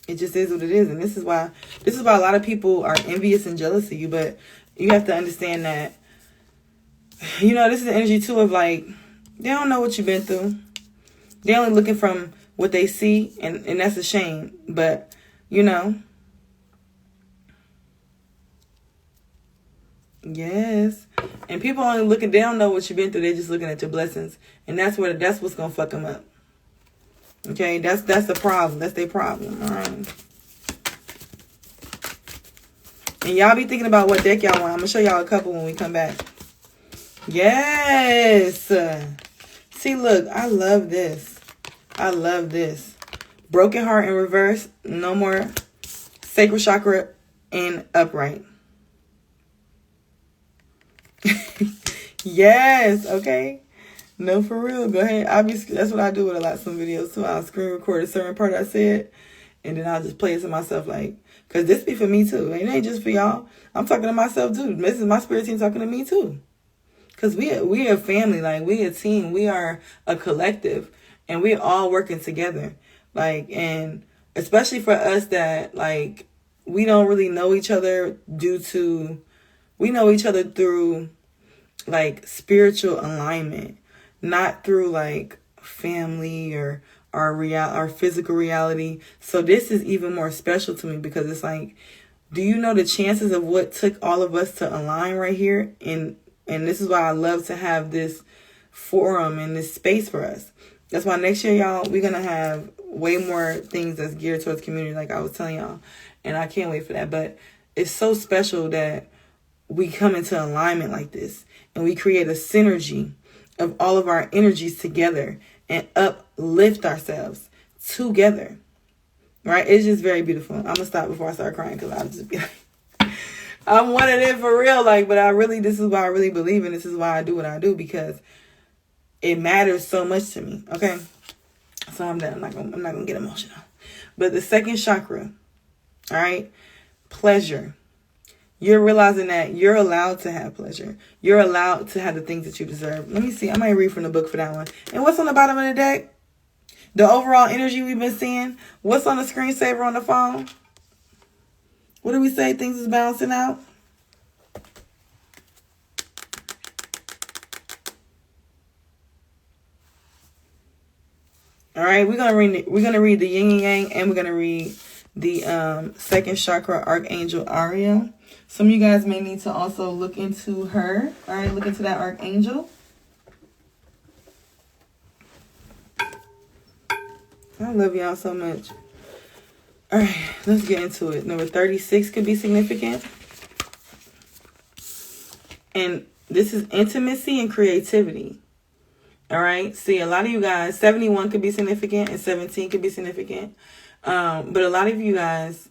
It just is what it is. And this is why a lot of people are envious and jealous of you. But you have to understand that, you know, this is the energy too of like, they don't know what you've been through. They're only looking from what they see, and that's a shame. But, you know, yes. And people only looking, they don't know what you've been through. They're just looking at your blessings. And that's what's going to fuck them up. Okay, that's the problem. That's their problem. All right. And y'all be thinking about what deck y'all want. I'm going to show y'all a couple when we come back. Yes. See, look, I love this. I love this. Broken heart in reverse. No more. Sacral chakra in upright. Yes. Okay. No, for real. Go ahead. That's what I do with a lot of some videos too. I'll screen record a certain part I said, and then I'll just play it to myself, like, because this be for me too. It ain't just for y'all. I'm talking to myself too. This is my spirit team talking to me too. Because we are a family. Like, we a team. We are a collective. And we're all working together. Like, and especially for us that, like, we don't really know each other we know each other through, like, spiritual alignment. Not through, like, family or our physical reality. So this is even more special to me because it's like, do you know the chances of what took all of us to align right here? And this is why I love to have this forum and this space for us. That's why next year, y'all, we're going to have way more things that's geared towards community, like I was telling y'all. And I can't wait for that. But it's so special that we come into alignment like this. And we create a synergy of all of our energies together and uplift ourselves together. Right? It's just very beautiful. I'm going to stop before I start crying because I'll just be like, I'm one of them for real. Like, but this is why I really believe in. This is why I do what I do, because it matters so much to me. Okay. So I'm done. I'm not gonna get emotional. But the second chakra, all right, pleasure. You're realizing that you're allowed to have pleasure. You're allowed to have the things that you deserve. Let me see. I might read from the book for that one. And what's on the bottom of the deck? The overall energy we've been seeing. What's on the screensaver on the phone? What do we say? Things is balancing out. All right, we're gonna read the yin and yang, and we're gonna read the second chakra archangel Ariel. Some of you guys may need to also look into her. All right, look into that archangel. I love y'all so much. All right, let's get into it. Number 36 could be significant, and this is intimacy and creativity. All right. See, a lot of you guys, 71 could be significant and 17 could be significant. But a lot of you guys,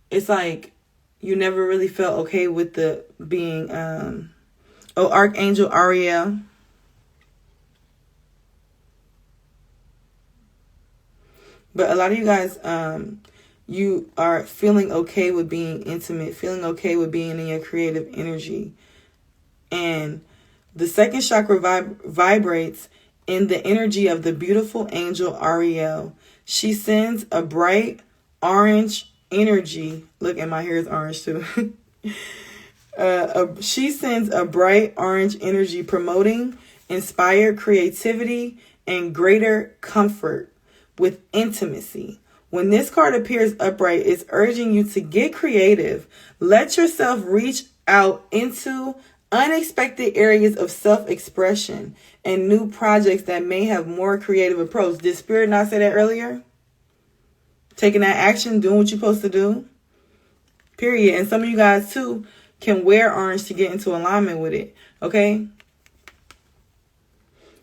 it's like you never really felt okay with the being, Archangel Ariel. But a lot of you guys, you are feeling okay with being intimate, feeling okay with being in your creative energy. And The second chakra vibrates in the energy of the beautiful angel Ariel. She sends a bright orange energy. Look, and my hair is orange too. She sends a bright orange energy promoting inspired creativity and greater comfort with intimacy. When this card appears upright, it's urging you to get creative. Let yourself reach out into unexpected areas of self-expression and new projects that may have more creative approach. Did Spirit not say that earlier? Taking that action, doing what you're supposed to do. Period. And some of you guys too can wear orange to get into alignment with it. Okay?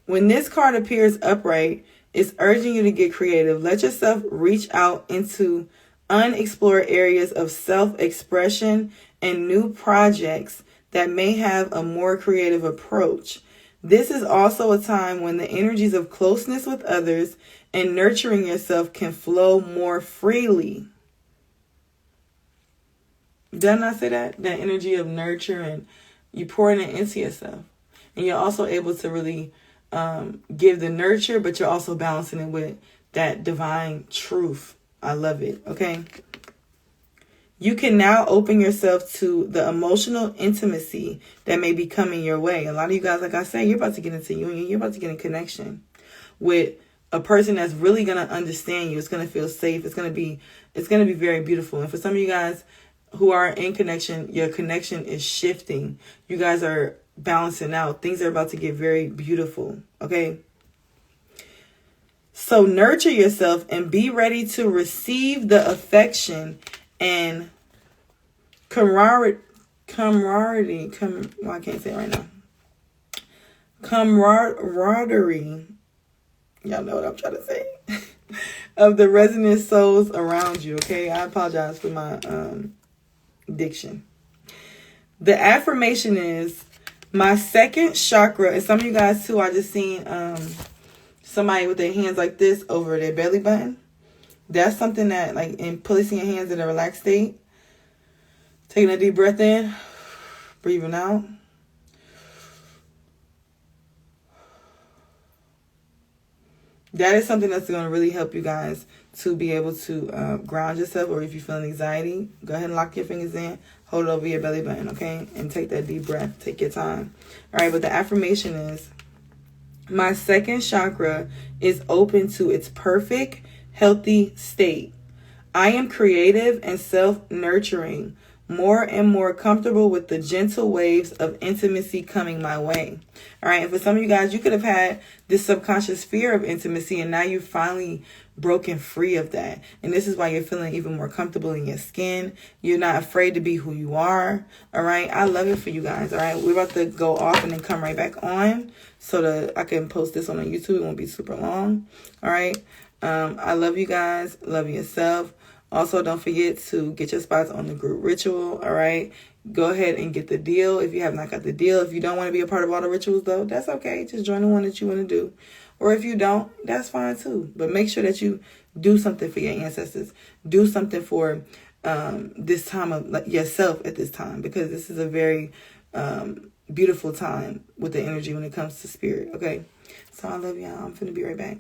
When this card appears upright, it's urging you to get creative. Let yourself reach out into unexplored areas of self-expression and new projects that may have a more creative approach. This is also a time when the energies of closeness with others and nurturing yourself can flow more freely. Did I not say that? That energy of nurture, and you pouring it into yourself. And you're also able to really give the nurture, but you're also balancing it with that divine truth. I love it. Okay. You can now open yourself to the emotional intimacy that may be coming your way. A lot of you guys, like I said, you're about to get into union. You're about to get in connection with a person that's really going to understand you. It's going to feel safe. It's going to be very beautiful. And for some of you guys who are in connection, your connection is shifting. You guys are balancing out. Things are about to get very beautiful. Okay. So nurture yourself and be ready to receive the affection and camaraderie. I can't say it right now. Camaraderie. Y'all know what I'm trying to say. Of the resonant souls around you. Okay. I apologize for my diction. The affirmation is, my second chakra, and some of you guys too, I just seen somebody with their hands like this over their belly button. That's something that, like, in placing your hands in a relaxed state, taking a deep breath in, breathing out. That is something that's going to really help you guys to be able to ground yourself, or if you're feeling anxiety, go ahead and lock your fingers in, hold it over your belly button, okay? And take that deep breath. Take your time. All right, but the affirmation is, my second chakra is open to its perfect, healthy state. I am creative and self-nurturing, more and more comfortable with the gentle waves of intimacy coming my way. All right, and for some of you guys, you could have had this subconscious fear of intimacy, and now you've finally broken free of that. And this is why you're feeling even more comfortable in your skin. You're not afraid to be who you are. All right, I love it for you guys. All right, we're about to go off and then come right back on so that I can post this on YouTube. It won't be super long. All right, I love you guys. Love yourself. Also, don't forget to get your spots on the group ritual, all right? Go ahead and get the deal if you have not got the deal. If you don't want to be a part of all the rituals, though, that's okay. Just join the one that you want to do. Or if you don't, that's fine, too. But make sure that you do something for your ancestors. Do something for this time of yourself at this time, because this is a very beautiful time with the energy when it comes to spirit, okay? So I love y'all. I'm finna be right back.